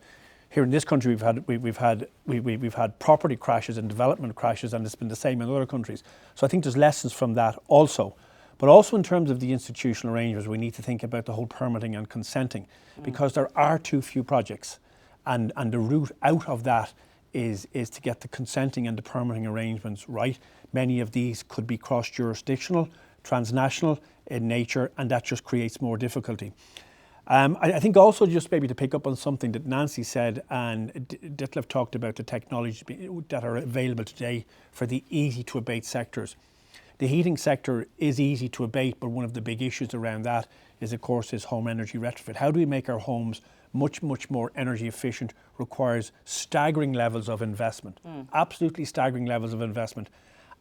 here in this country, we've had property crashes and development crashes, and it's been the same in other countries. So I think there's lessons from that also. But also in terms of the institutional arrangements, we need to think about the whole permitting and consenting, because there are too few projects, and the route out of that is to get the consenting and the permitting arrangements right. Many of these could be cross-jurisdictional, transnational in nature, and that just creates more difficulty. I think also, just maybe to pick up on something that Nancy said, and Ditlev talked about the technologies that are available today for the easy to abate sectors. The heating sector is easy to abate, but one of the big issues around that is, of course, home energy retrofit. How do we make our homes much, much more energy efficient? Requires staggering levels of investment, absolutely staggering levels of investment.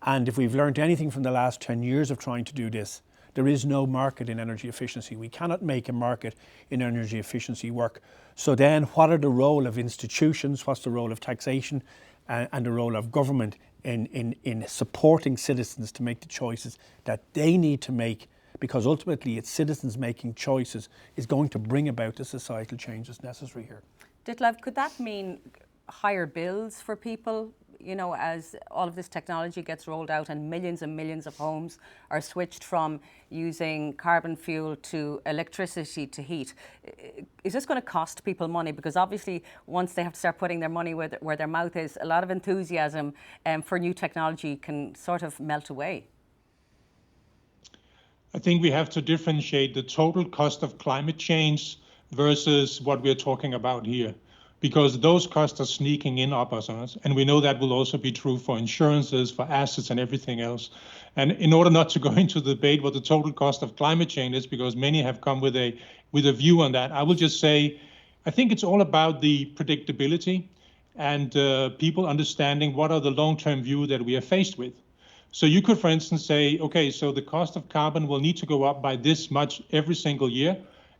And if we've learned anything from the last 10 years of trying to do this, there is no market in energy efficiency. We cannot make a market in energy efficiency work. So then what are the role of institutions? What's the role of taxation and the role of government in supporting citizens to make the choices that they need to make? Because ultimately it's citizens making choices is going to bring about the societal changes necessary here. Ditlev, could that mean higher bills for people, as all of this technology gets rolled out and millions of homes are switched from using carbon fuel to electricity to heat? Is this going to cost people money? Because obviously once they have to start putting their money where their mouth is, a lot of enthusiasm for new technology can sort of melt away. I think we have to differentiate the total cost of climate change versus what we're talking about here, because those costs are sneaking in up on us. And we know that will also be true for insurances, for assets and everything else. And in order not to go into the debate what the total cost of climate change is, because many have come with a view on that, I will just say, I think it's all about the predictability and people understanding what are the long-term view that we are faced with. So you could, for instance, say, okay, so the cost of carbon will need to go up by this much every single year,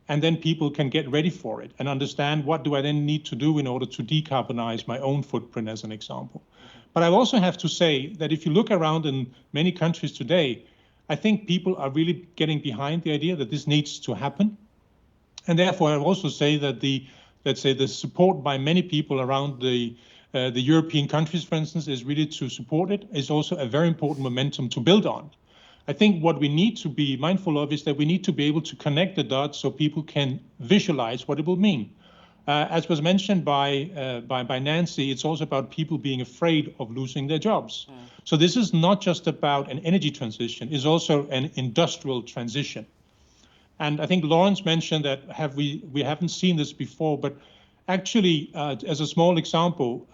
and then people can get ready for it and understand what do I then need to do in order to decarbonize my own footprint, as an example. But I also have to say that if you look around in many countries today, I think people are really getting behind the idea that this needs to happen. And therefore, I also say that the support by many people around the European countries, for instance, is really to support it, is also a very important momentum to build on. I think what we need to be mindful of is that we need to be able to connect the dots so people can visualize what it will mean. As was mentioned by Nancy, it's also about people being afraid of losing their jobs. So this is not just about an energy transition, it's also an industrial transition. And I think Lawrence mentioned that we haven't seen this before, but actually, as a small example,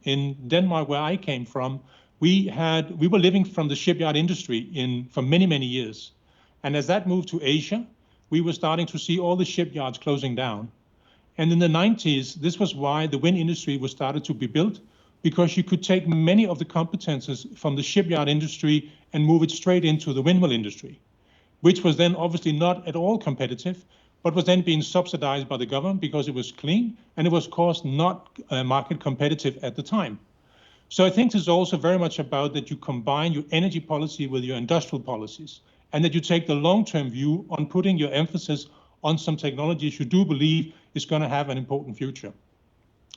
in Denmark, where I came from, we were living from the shipyard industry for many, many years. And as that moved to Asia, we were starting to see all the shipyards closing down. And in the 90s, this was why the wind industry was started to be built, because you could take many of the competences from the shipyard industry and move it straight into the windmill industry, which was then obviously not at all competitive, but was then being subsidized by the government because it was clean and it was, of course, not market competitive at the time. So I think this is also very much about that you combine your energy policy with your industrial policies, and that you take the long-term view on putting your emphasis on some technologies you do believe is going to have an important future.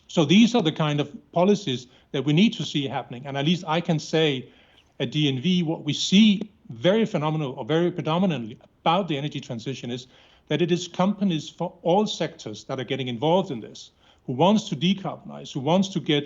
So these are the kind of policies that we need to see happening. And at least I can say at DNV, what we see very phenomenal or very predominantly about the energy transition is that it is companies for all sectors that are getting involved in this, who wants to decarbonize, who wants to get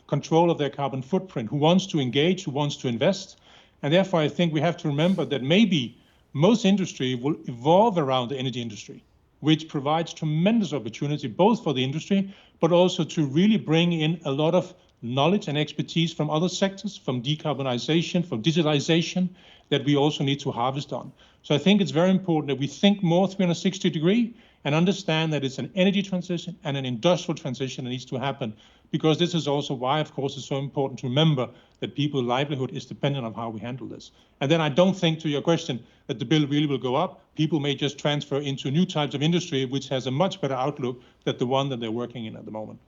control of their carbon footprint, who wants to engage, who wants to invest. And therefore, I think we have to remember that maybe most industry will evolve around the energy industry, which provides tremendous opportunity both for the industry, but also to really bring in a lot of knowledge and expertise from other sectors, from decarbonization, from digitalization, that we also need to harvest on. So I think it's very important that we think more 360 degree and understand that it's an energy transition and an industrial transition that needs to happen, because this is also why, of course, it's so important to remember that people's livelihood is dependent on how we handle this. And then I don't think, to your question, that the bill really will go up. People may just transfer into new types of industry, which has a much better outlook than the one that they're working in at the moment.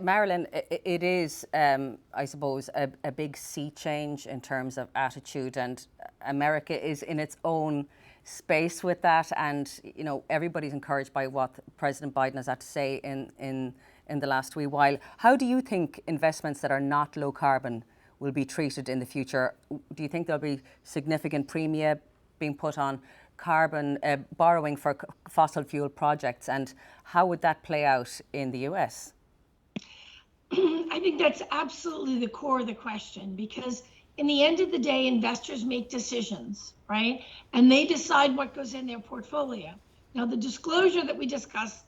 Marilyn, it is, I suppose, a big sea change in terms of attitude, and America is in its own space with that. And you know, everybody's encouraged by what President Biden has had to say in the last wee while. How do you think investments that are not low carbon will be treated in the future? Do you think there'll be significant premia being put on carbon borrowing for fossil fuel projects, and how would that play out in the US? I think that's absolutely the core of the question, because in the end of the day, investors make decisions, right? And they decide what goes in their portfolio. Now, the disclosure that we discussed,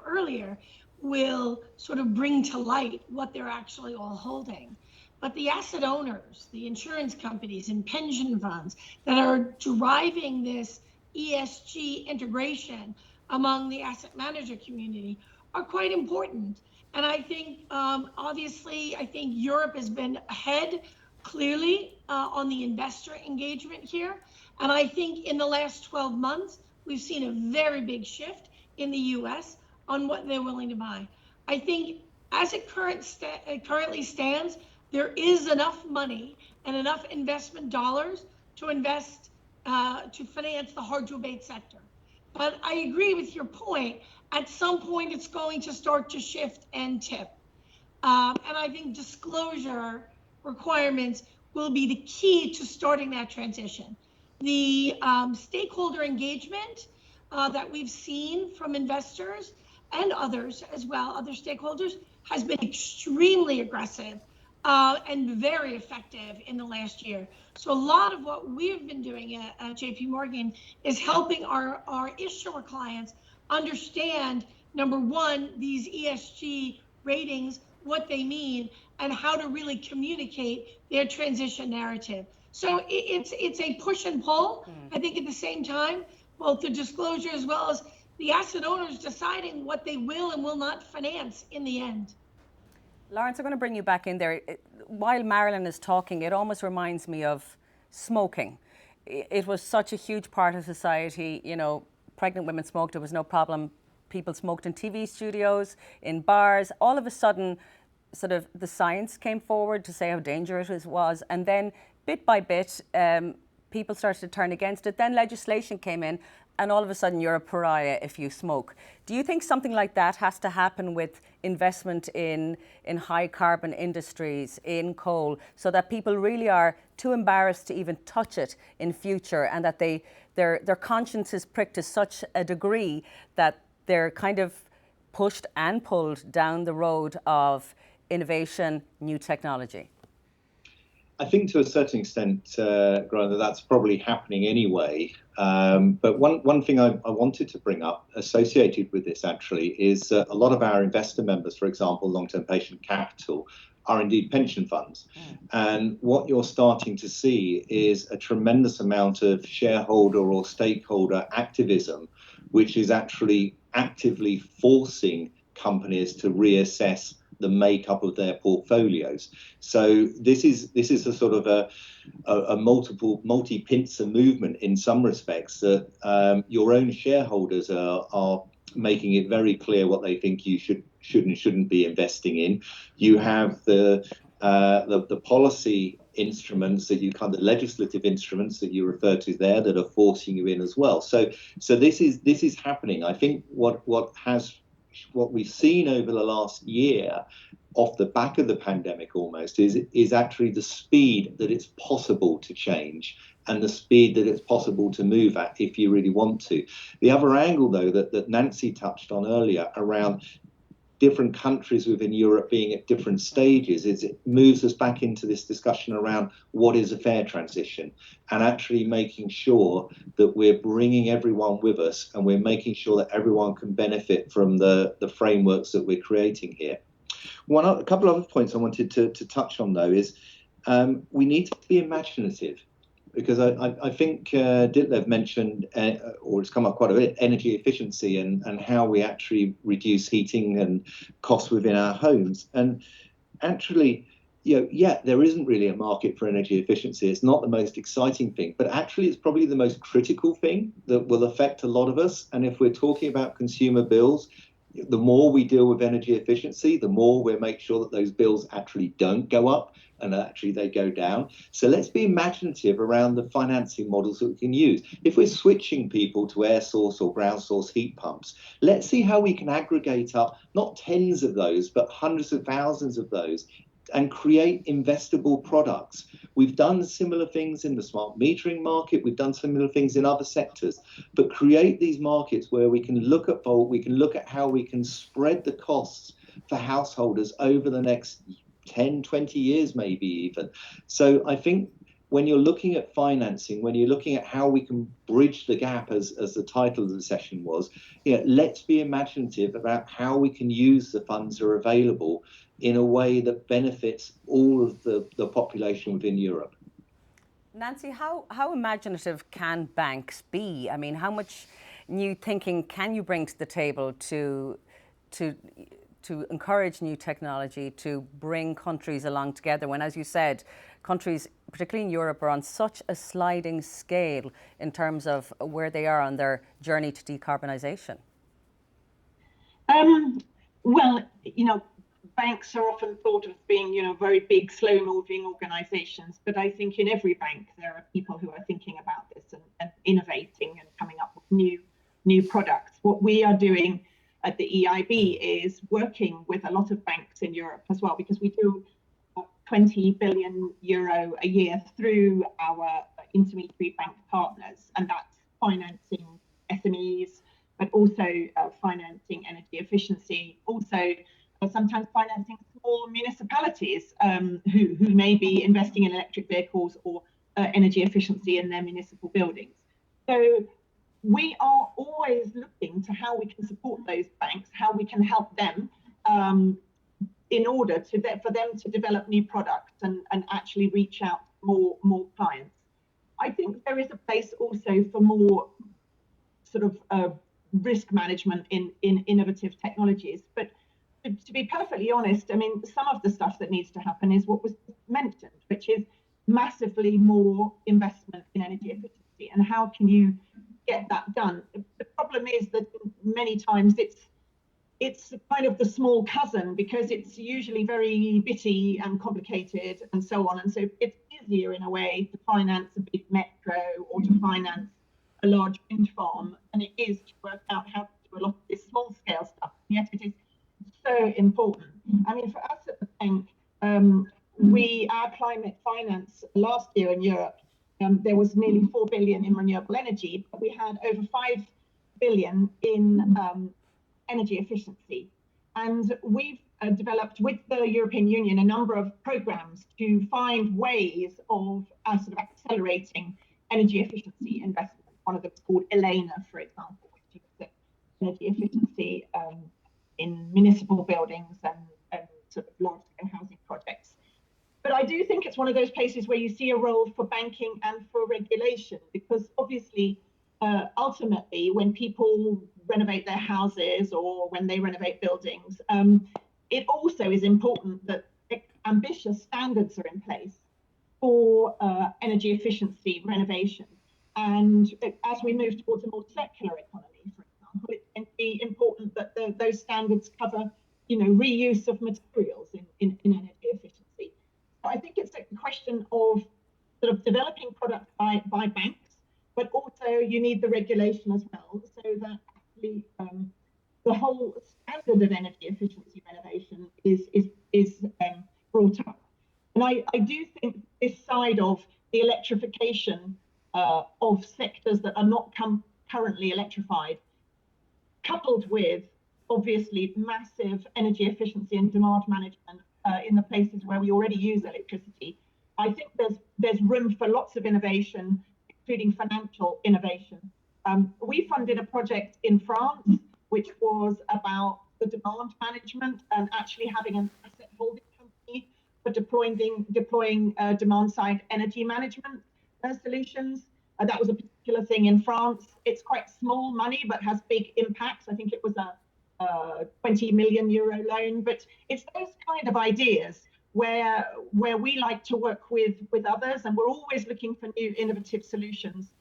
earlier will sort of bring to light what they're actually all holding. But the asset owners, the insurance companies and pension funds that are driving this ESG integration among the asset manager community are quite important. And I think, obviously, Europe has been ahead clearly on the investor engagement here. And I think in the last 12 months, we've seen a very big shift in the US on what they're willing to buy. I think as it currently stands, there is enough money and enough investment dollars to invest, to finance the hard to abate sector. But I agree with your point. At some point, it's going to start to shift and tip. And I think disclosure requirements will be the key to starting that transition. The stakeholder engagement that we've seen from investors and others as well, other stakeholders, has been extremely aggressive and very effective in the last year. So a lot of what we've been doing at JP Morgan is helping our issuer clients understand, number one, these ESG ratings, what they mean, and how to really communicate their transition narrative. So it's a push and pull. I think at the same time, both the disclosure as well as the asset owners deciding what they will and will not finance in the end. Lawrence, I'm going to bring you back in there. While Marilyn is talking, it almost reminds me of smoking. It was such a huge part of society. Pregnant women smoked, it was no problem. People smoked in TV studios, in bars. All of a sudden, sort of the science came forward to say how dangerous it was. And then bit by bit, people started to turn against it. Then legislation came in, and all of a sudden you're a pariah if you smoke. Do you think something like that has to happen with investment in high carbon industries, in coal, so that people really are too embarrassed to even touch it in future, and that their conscience is pricked to such a degree that they're kind of pushed and pulled down the road of innovation, new technology? I think to a certain extent, Grant, that's probably happening anyway. But one thing I wanted to bring up associated with this actually is a lot of our investor members, for example, long-term patient capital, are indeed pension funds. And what you're starting to see is a tremendous amount of shareholder or stakeholder activism, which is actually actively forcing companies to reassess the makeup of their portfolios. So this is a sort of a multi-pincer movement in some respects, that your own shareholders are making it very clear what they think you should and shouldn't be investing in. You have the policy instruments that you kind of legislative instruments that you refer to there that are forcing you in as well. So this is happening. I think what we've seen over the last year, off the back of the pandemic almost, is actually the speed that it's possible to change and the speed that it's possible to move at if you really want to. The other angle, though, that Nancy touched on earlier around different countries within Europe being at different stages, is it moves us back into this discussion around what is a fair transition, and actually making sure that we're bringing everyone with us and we're making sure that everyone can benefit from the frameworks that we're creating here. A couple of other points I wanted to touch on, though, is we need to be imaginative, because I think Ditlev mentioned, or it's come up quite a bit, energy efficiency and how we actually reduce heating and costs within our homes. And actually, there isn't really a market for energy efficiency. It's not the most exciting thing, but actually it's probably the most critical thing that will affect a lot of us. And if we're talking about consumer bills, the more we deal with energy efficiency, the more we'll make sure that those bills actually don't go up and actually they go down. So let's be imaginative around the financing models that we can use. If we're switching people to air source or ground source heat pumps, let's see how we can aggregate up not tens of those, but hundreds of thousands of those, and create investable products. We've done similar things in the smart metering market. We've done similar things in other sectors, but create these markets where we can look at Volt, we can look at how we can spread the costs for householders over the next 10, 20 years, maybe even. So I think when you're looking at financing, when you're looking at how we can bridge the gap, as the title of the session was, let's be imaginative about how we can use the funds that are available in a way that benefits all of the population within Europe. Nancy, how imaginative can banks be? I mean, how much new thinking can you bring to the table to encourage new technology, to bring countries along together when, as you said, countries, particularly in Europe, are on such a sliding scale in terms of where they are on their journey to decarbonisation? Well, banks are often thought of being, very big, slow-moving organizations, but I think in every bank there are people who are thinking about this and innovating and coming up with new products. What we are doing at the EIB is working with a lot of banks in Europe as well, because we do 20 billion euro a year through our intermediary bank partners, and that's financing SMEs, but also financing energy efficiency, also sometimes financing small municipalities who may be investing in electric vehicles or energy efficiency in their municipal buildings. So we are always looking to how we can support those banks, how we can help them in order for them to develop new products and actually reach out more clients. I think there is a place also for more sort of risk management in innovative technologies. But to be perfectly honest, I mean, some of the stuff that needs to happen is what was mentioned, which is massively more investment in energy efficiency. And how can you get that done? The problem is that many times it's kind of the small cousin, because it's usually very bitty and complicated and so on. And so it's easier in a way to finance a big metro or to finance a large wind farm than it is to work out how to do a lot of this small scale stuff. And yet it is so important. I mean, for us at the bank, our climate finance last year in Europe, there was nearly 4 billion in renewable energy, but we had over 5 billion in energy efficiency. And we've developed with the European Union a number of programs to find ways of sort of accelerating energy efficiency investment. One of them is called ELENA, for example, which looks at energy efficiency in municipal buildings and sort of large-scale housing projects. But I do think it's one of those places where you see a role for banking and for regulation, because obviously, ultimately, when people renovate their houses or when they renovate buildings, it also is important that ambitious standards are in place for energy efficiency renovation. And as we move towards a more circular economy, for example, it can be important that those standards cover, reuse of materials in energy efficiency. So I think it's a question of sort of developing products by banks, but also you need the regulation as well, so that actually the whole standard of energy efficiency renovation is brought up. And I do think this side of the electrification of sectors that are not currently electrified, coupled with obviously massive energy efficiency and demand management in the places where we already use electricity, I think there's room for lots of innovation, including financial innovation. We funded a project in France, which was about the demand management and actually having an asset holding company for deploying demand-side energy management solutions. That was a particular thing in France. It's quite small money, but has big impacts. I think it was a 20 million euro loan. But it's those kind of ideas where we like to work with others, and we're always looking for new innovative solutions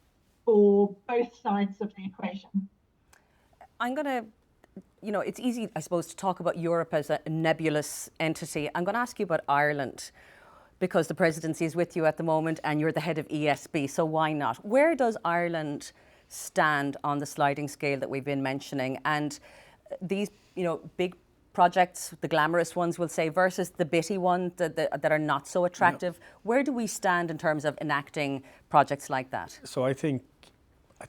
for both sides of the equation. I'm going to, it's easy, I suppose, to talk about Europe as a nebulous entity. I'm going to ask you about Ireland, because the presidency is with you at the moment and you're the head of ESB, so why not? Where does Ireland stand on the sliding scale that we've been mentioning? And these, big projects, the glamorous ones, we'll say, versus the bitty ones that are not so attractive. Yeah. Where do we stand in terms of enacting projects like that? So I think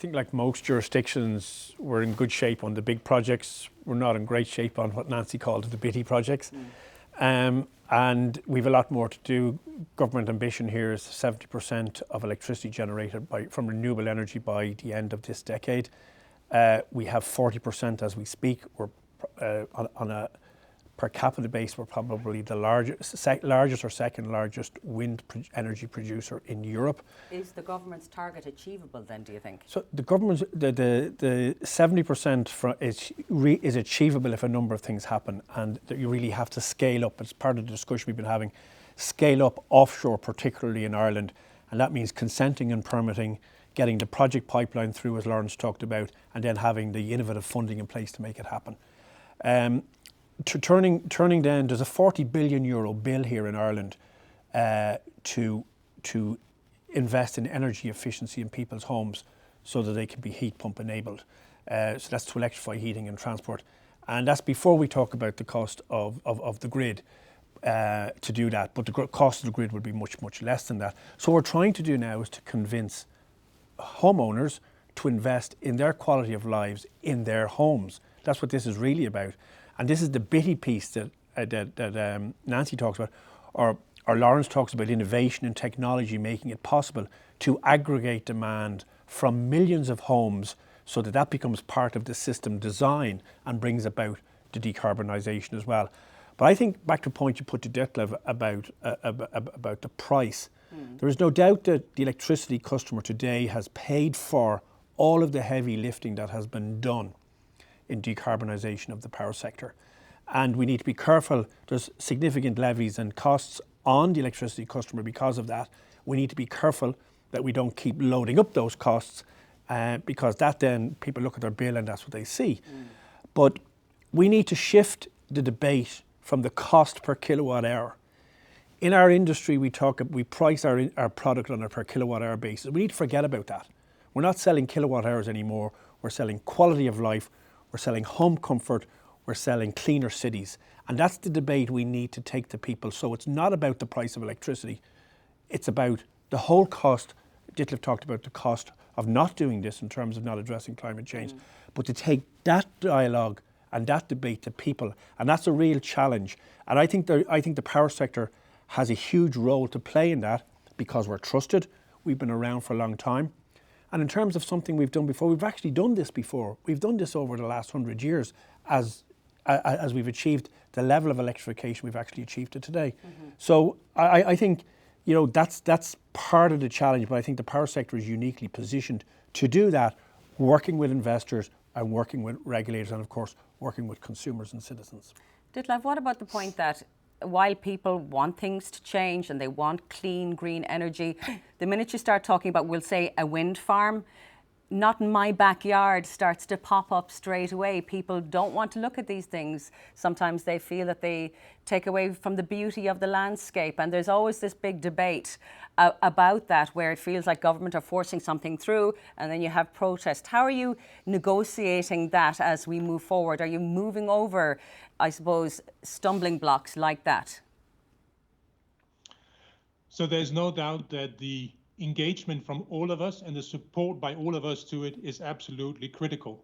like most jurisdictions, we're in good shape on the big projects. We're not in great shape on what Nancy called the bitty projects. And we've a lot more to do. Government ambition here is 70% of electricity generated from renewable energy by the end of this decade. We have 40% as we speak. We're on a per capita base, we're probably the largest or second largest wind energy producer in Europe. Is the government's target achievable then, do you think? So the government's, the 70% is achievable if a number of things happen, and that you really have to scale up. It's part of the discussion we've been having. Scale up offshore, particularly in Ireland, and that means consenting and permitting, getting the project pipeline through, as Lawrence talked about, and then having the innovative funding in place to make it happen. Turning then, there's a 40 billion euro bill here in Ireland to invest in energy efficiency in people's homes so that they can be heat pump enabled. So that's to electrify heating and transport. And that's before we talk about the cost of the grid to do that. But the cost of the grid would be much, much less than that. So what we're trying to do now is to convince homeowners to invest in their quality of lives in their homes. That's what this is really about. And this is the bitty piece that Nancy talks about, or Lawrence talks about, innovation and technology making it possible to aggregate demand from millions of homes so that becomes part of the system design and brings about the decarbonisation as well. But I think, back to the point you put to Detlev about the price, there is no doubt that the electricity customer today has paid for all of the heavy lifting that has been done in decarbonisation of the power sector. And we need to be careful. There's significant levies and costs on the electricity customer because of that. We need to be careful that we don't keep loading up those costs because that then people look at their bill and that's what they see. But we need to shift the debate from the cost per kilowatt hour. In our industry, we price our product on a per kilowatt hour basis. We need to forget about that. We're not selling kilowatt hours anymore. We're selling quality of life. We're selling home comfort, we're selling cleaner cities. And that's the debate we need to take to people. So it's not about the price of electricity, it's about the whole cost. Ditlev talked about the cost of not doing this in terms of not addressing climate change, but to take that dialogue and that debate to people. And that's a real challenge. And I think the power sector has a huge role to play in that because we're trusted. We've been around for a long time. And in terms of something we've done before, we've actually done this before. We've done this over the last 100 years as as we've achieved the level of electrification we've actually achieved it today. So I think, you know, that's part of the challenge, but I think the power sector is uniquely positioned to do that, working with investors and working with regulators and, of course, working with consumers and citizens. Ditlev, what about the point that while people want things to change and they want clean, green energy, the minute you start talking about, we'll say, a wind farm, not in my backyard starts to pop up straight away. People don't want to look at these things. Sometimes they feel that they take away from the beauty of the landscape. And there's always this big debate about that, where it feels like government are forcing something through and then you have protest. How are you negotiating that as we move forward? Are you moving over, I suppose, stumbling blocks like that? So there's no doubt that the engagement from all of us and the support by all of us to it is absolutely critical.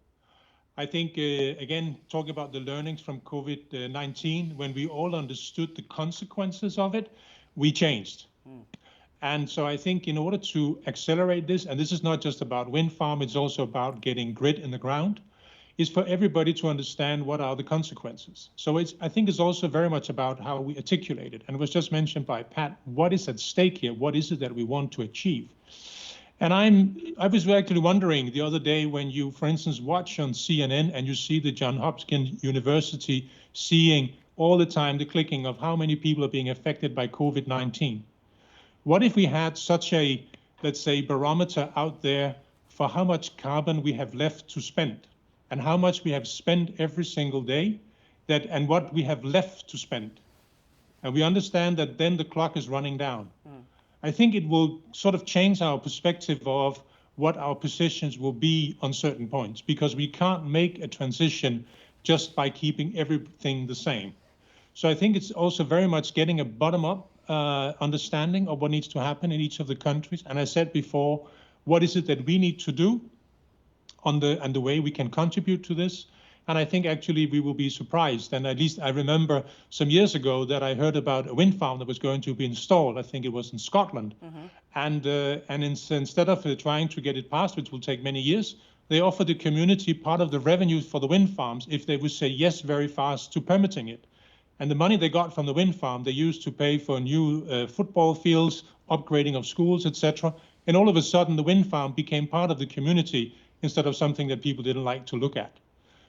I think, again, talking about the learnings from COVID-19, when we all understood the consequences of it, we changed. And so I think in order to accelerate this, and this is not just about wind farm, it's also about getting grit in the ground, is for everybody to understand what are the consequences. So I think it's also very much about how we articulate it. And it was just mentioned by Pat, what is at stake here? What is it that we want to achieve? And I was actually wondering the other day when you, for instance, watch on CNN and you see the Johns Hopkins University seeing all the time the clicking of how many people are being affected by COVID-19. What if we had such a, let's say, barometer out there for how much carbon we have left to spend and how much we have spent every single day, and what we have left to spend? And we understand that then the clock is running down. I think it will sort of change our perspective of what our positions will be on certain points, because we can't make a transition just by keeping everything the same. So I think it's also very much getting a bottom-up understanding of what needs to happen in each of the countries. And I said before, what is it that we need to do and the way we can contribute to this? And I think actually we will be surprised. And at least I remember some years ago that I heard about a wind farm that was going to be installed. I think it was in Scotland. And instead of trying to get it passed, which will take many years, they offered the community part of the revenues for the wind farms if they would say yes very fast to permitting it. And the money they got from the wind farm, they used to pay for new football fields, upgrading of schools, etc. And all of a sudden, the wind farm became part of the community instead of something that people didn't like to look at.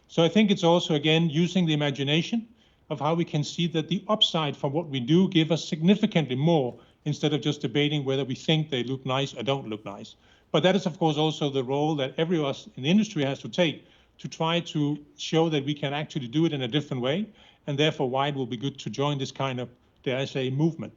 So I think it's also, again, using the imagination of how we can see that the upside from what we do give us significantly more instead of just debating whether we think they look nice or don't look nice. But that is, of course, also the role that every of us in the industry has to take to try to show that we can actually do it in a different way, and therefore why it will be good to join this kind of, dare I say, movement.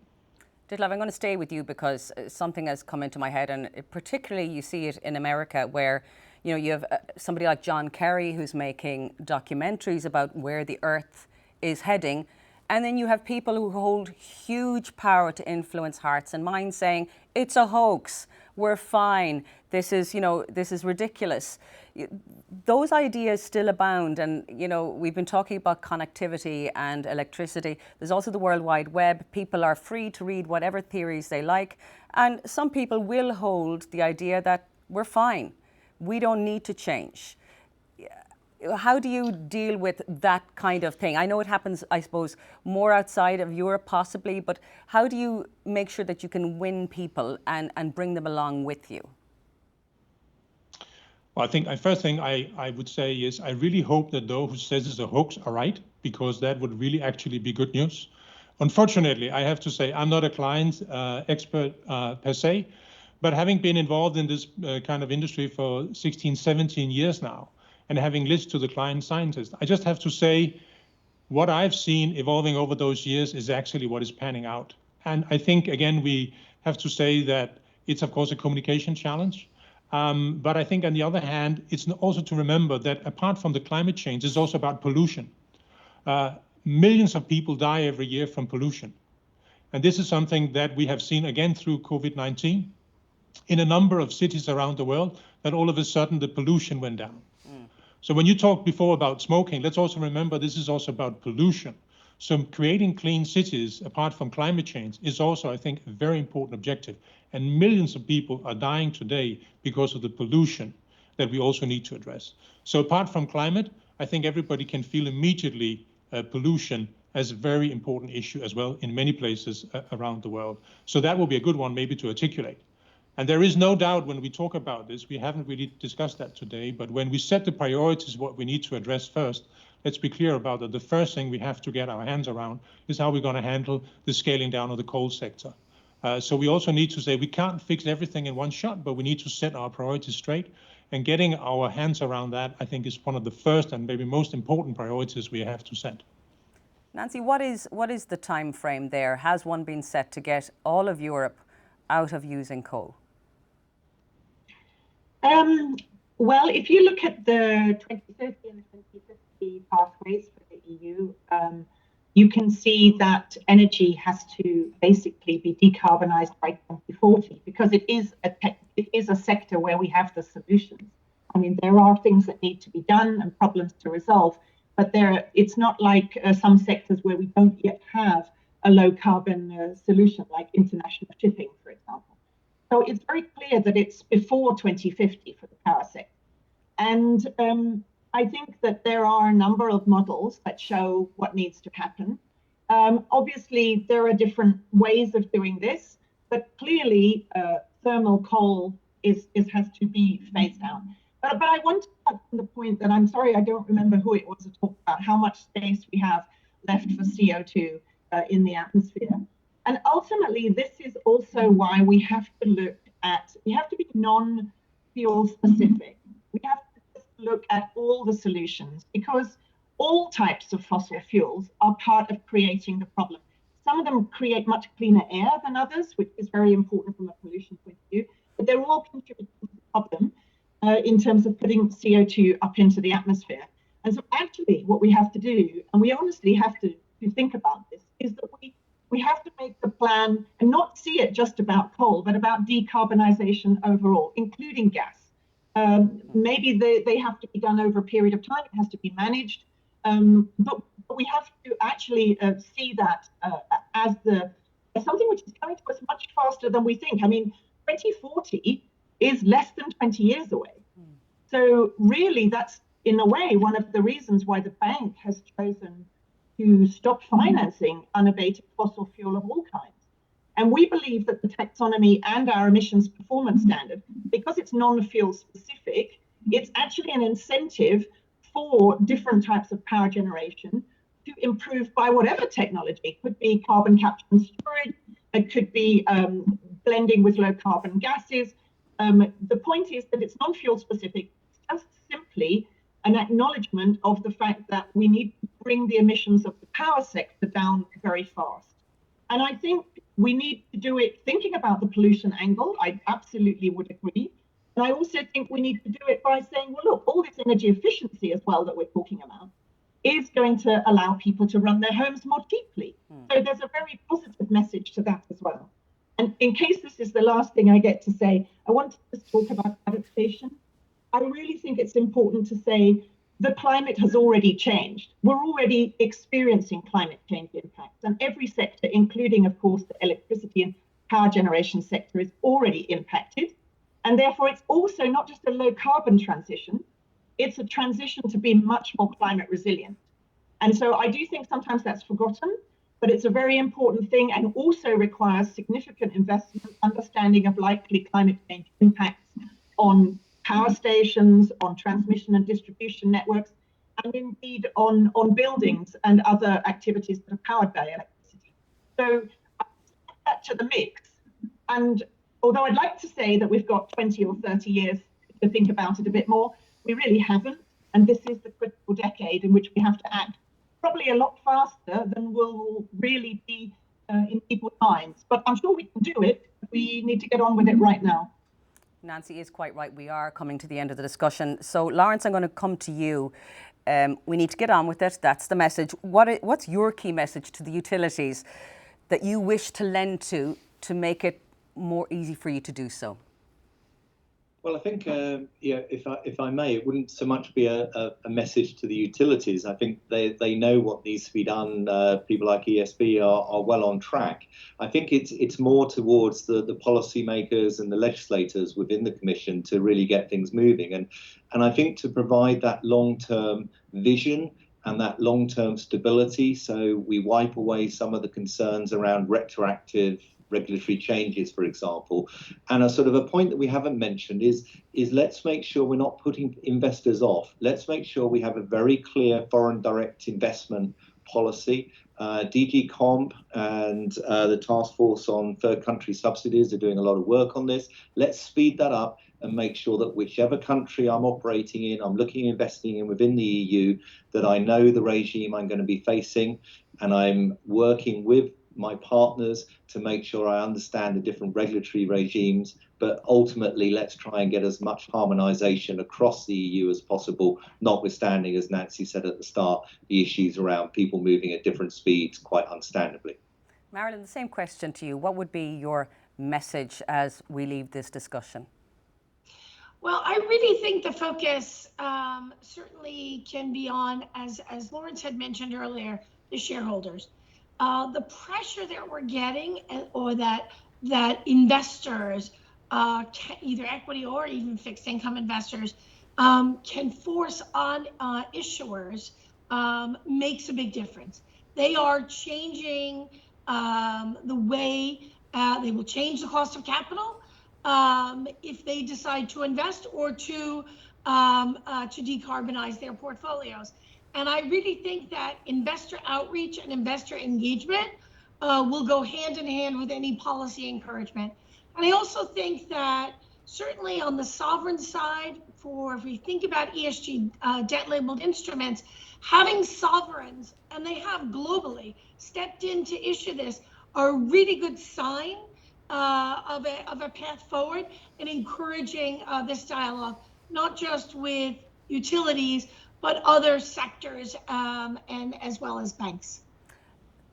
Ditlev, I'm going to stay with you because something has come into my head, and particularly you see it in America where, you know, you have somebody like John Kerry who's making documentaries about where the earth is heading. And then you have people who hold huge power to influence hearts and minds saying, it's a hoax, we're fine, this is, you know, this is ridiculous. Those ideas still abound. And, you know, we've been talking about connectivity and electricity. There's also the World Wide Web. People are free to read whatever theories they like. And some people will hold the idea that we're fine. We don't need to change. How do you deal with that kind of thing? I know it happens, I suppose, more outside of Europe possibly, but how do you make sure that you can win people and bring them along with you? Well, I think the first thing I would say is I really hope that those who says it's a hoax are right, because that would really actually be good news. Unfortunately, I have to say I'm not a client expert per se, but having been involved in this kind of industry for 16, 17 years now, and having listened to the client scientists, I just have to say what I've seen evolving over those years is actually what is panning out. And I think, again, we have to say that it's, of course, a communication challenge. But I think, on the other hand, it's also to remember that apart from the climate change, it's also about pollution. Millions of people die every year from pollution. And this is something that we have seen, again, through COVID-19 in a number of cities around the world, that all of a sudden the pollution went down. So when you talked before about smoking, let's also remember this is also about pollution. So creating clean cities, apart from climate change, is also, I think, a very important objective. And millions of people are dying today because of the pollution that we also need to address. So apart from climate, I think everybody can feel immediately pollution as a very important issue as well in many places around the world. So that will be a good one maybe to articulate. And there is no doubt when we talk about this, we haven't really discussed that today, but when we set the priorities, what we need to address first, let's be clear about that. The first thing we have to get our hands around is how we're going to handle the scaling down of the coal sector. So we also need to say we can't fix everything in one shot, but we need to set our priorities straight. And getting our hands around that, I think, is one of the first and maybe most important priorities we have to set. Nancy, what is the time frame there? Has one been set to get all of Europe out of using coal? Well, if you look at the 2030 and the 2050 pathways for the EU, you can see that energy has to basically be decarbonized by 2040 because it is a sector where we have the solutions. I mean, there are things that need to be done and problems to resolve, but it's not like some sectors where we don't yet have a low carbon solution, like international shipping, for example. So it's very clear that it's before 2050 for the power sector. And I think that there are a number of models that show what needs to happen. Obviously, there are different ways of doing this, but clearly thermal coal has to be phased out. But I want to touch on the point that I'm sorry, I don't remember who it was that talked about how much space we have left for CO2 in the atmosphere. And ultimately, this is also why we have to be non-fuel specific. We have to look at all the solutions because all types of fossil fuels are part of creating the problem. Some of them create much cleaner air than others, which is very important from a pollution point of view, but they're all contributing to the problem in terms of putting CO2 up into the atmosphere. And so actually what we have to do, and we honestly have to think about this, is that we have to make the plan and not see it just about coal, but about decarbonisation overall, including gas. Maybe they have to be done over a period of time. It has to be managed. But we have to actually see that as something which is coming to us much faster than we think. I mean, 2040 is less than 20 years away. So really, that's in a way one of the reasons why the bank has chosen to stop financing unabated fossil fuel of all kinds. And we believe that the taxonomy and our emissions performance standard, because it's non-fuel specific, it's actually an incentive for different types of power generation to improve by whatever technology. It could be carbon capture and storage, it could be blending with low carbon gases. The point is that it's non-fuel specific, it's just simply an acknowledgement of the fact that we need to bring the emissions of the power sector down very fast. And I think we need to do it thinking about the pollution angle. I absolutely would agree. And I also think we need to do it by saying, well, look, all this energy efficiency as well that we're talking about is going to allow people to run their homes more cheaply. So there's a very positive message to that as well. And in case this is the last thing I get to say, I want to talk about adaptation. I really think it's important to say the climate has already changed. We're already experiencing climate change impacts, and every sector, including, of course, the electricity and power generation sector, is already impacted. And therefore, it's also not just a low carbon transition, it's a transition to be much more climate resilient. And so I do think sometimes that's forgotten, but it's a very important thing and also requires significant investment, understanding of likely climate change impacts on power stations, on transmission and distribution networks, and indeed on buildings and other activities that are powered by electricity. So I add that to the mix. And although I'd like to say that we've got 20 or 30 years to think about it a bit more, we really haven't. And this is the critical decade in which we have to act probably a lot faster than will really be in people's minds. But I'm sure we can do it. We need to get on with it right now. Nancy is quite right. We are coming to the end of the discussion. So, Lawrence, I'm going to come to you. We need to get on with it. That's the message. What's your key message to the utilities that you wish to lend to make it more easy for you to do so? Well, I think, if I may, it wouldn't so much be a message to the utilities. I think they know what needs to be done. People like ESB are well on track. I think it's more towards the policymakers and the legislators within the Commission to really get things moving. And I think to provide that long-term vision and that long-term stability. So we wipe away some of the concerns around retroactive regulatory changes, for example. And a sort of a point that we haven't mentioned is let's make sure we're not putting investors off. Let's make sure we have a very clear foreign direct investment policy. DG Comp and the Task Force on Third Country Subsidies are doing a lot of work on this. Let's speed that up and make sure that whichever country I'm operating in, I'm looking at investing in within the EU, that I know the regime I'm going to be facing, and I'm working with my partners to make sure I understand the different regulatory regimes. But ultimately, let's try and get as much harmonisation across the EU as possible, notwithstanding, as Nancy said at the start, the issues around people moving at different speeds, quite understandably. Marilyn, the same question to you. What would be your message as we leave this discussion? Well, I really think the focus certainly can be on, as Lawrence had mentioned earlier, the shareholders. The pressure that we're getting, or that investors, either equity or even fixed income investors, can force on issuers, makes a big difference. They are changing the way they will change the cost of capital if they decide to invest or to decarbonize their portfolios. And I really think that investor outreach and investor engagement will go hand in hand with any policy encouragement. And I also think that certainly on the sovereign side, if we think about ESG debt labeled instruments, having sovereigns, and they have globally stepped in to issue this, are a really good sign of a path forward in encouraging this dialogue, not just with utilities, but other sectors and as well as banks.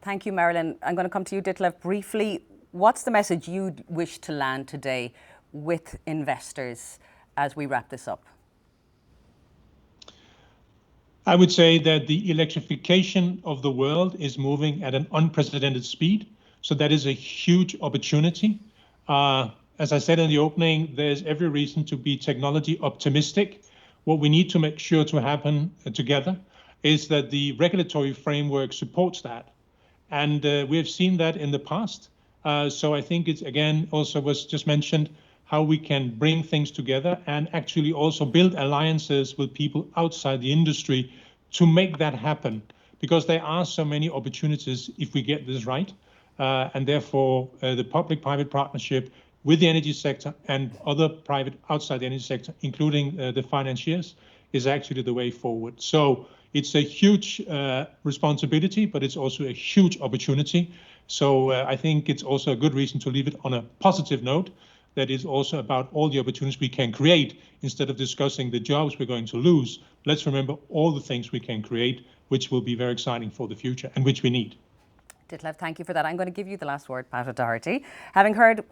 Thank you, Marilyn. I'm going to come to you, Ditlev, briefly. What's the message you wish to land today with investors as we wrap this up? I would say that the electrification of the world is moving at an unprecedented speed. So that is a huge opportunity. As I said in the opening, there's every reason to be technology optimistic. What we need to make sure to happen together is that the regulatory framework supports that. And we have seen that in the past. So I think it's, again, also was just mentioned how we can bring things together and actually also build alliances with people outside the industry to make that happen, because there are so many opportunities if we get this right. And therefore, the public-private partnership with the energy sector and other private outside the energy sector, including the financiers, is actually the way forward. So it's a huge responsibility, but it's also a huge opportunity. So I think it's also a good reason to leave it on a positive note. That is also about all the opportunities we can create. Instead of discussing the jobs we're going to lose, let's remember all the things we can create, which will be very exciting for the future and which we need. Ditlev, thank you for that. I'm going to give you the last word, Pat O'Doherty. Having heard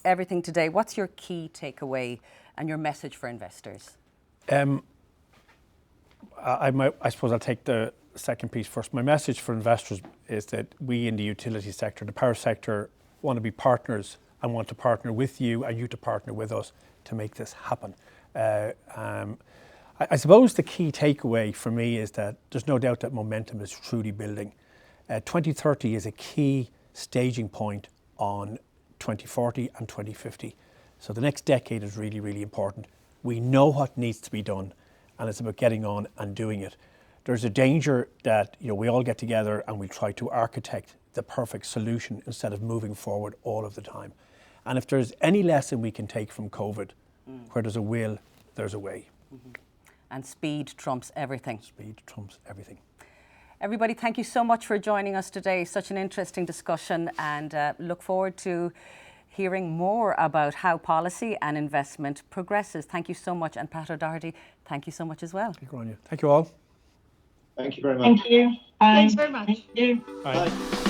everything today, what's your key takeaway and your message for investors? I suppose I'll take the second piece first. My message for investors is that we in the utility sector, the power sector, want to be partners and want to partner with you and you to partner with us to make this happen. I suppose the key takeaway for me is that there's no doubt that momentum is truly building. 2030 is a key staging point on 2040 and 2050. So the next decade is really, really important. We know what needs to be done, and it's about getting on and doing it. There's a danger that we all get together and we try to architect the perfect solution instead of moving forward all of the time. And if there's any lesson we can take from COVID, where there's a will, there's a way. Mm-hmm. And speed trumps everything. Speed trumps everything. Everybody, thank you so much for joining us today. Such an interesting discussion, and look forward to hearing more about how policy and investment progresses. Thank you so much. And Pat O'Doherty, thank you so much as well. Thank you, Grania. Thank you all. Thank you very much. Thank you. Thanks very much. Thank you. Bye. Bye.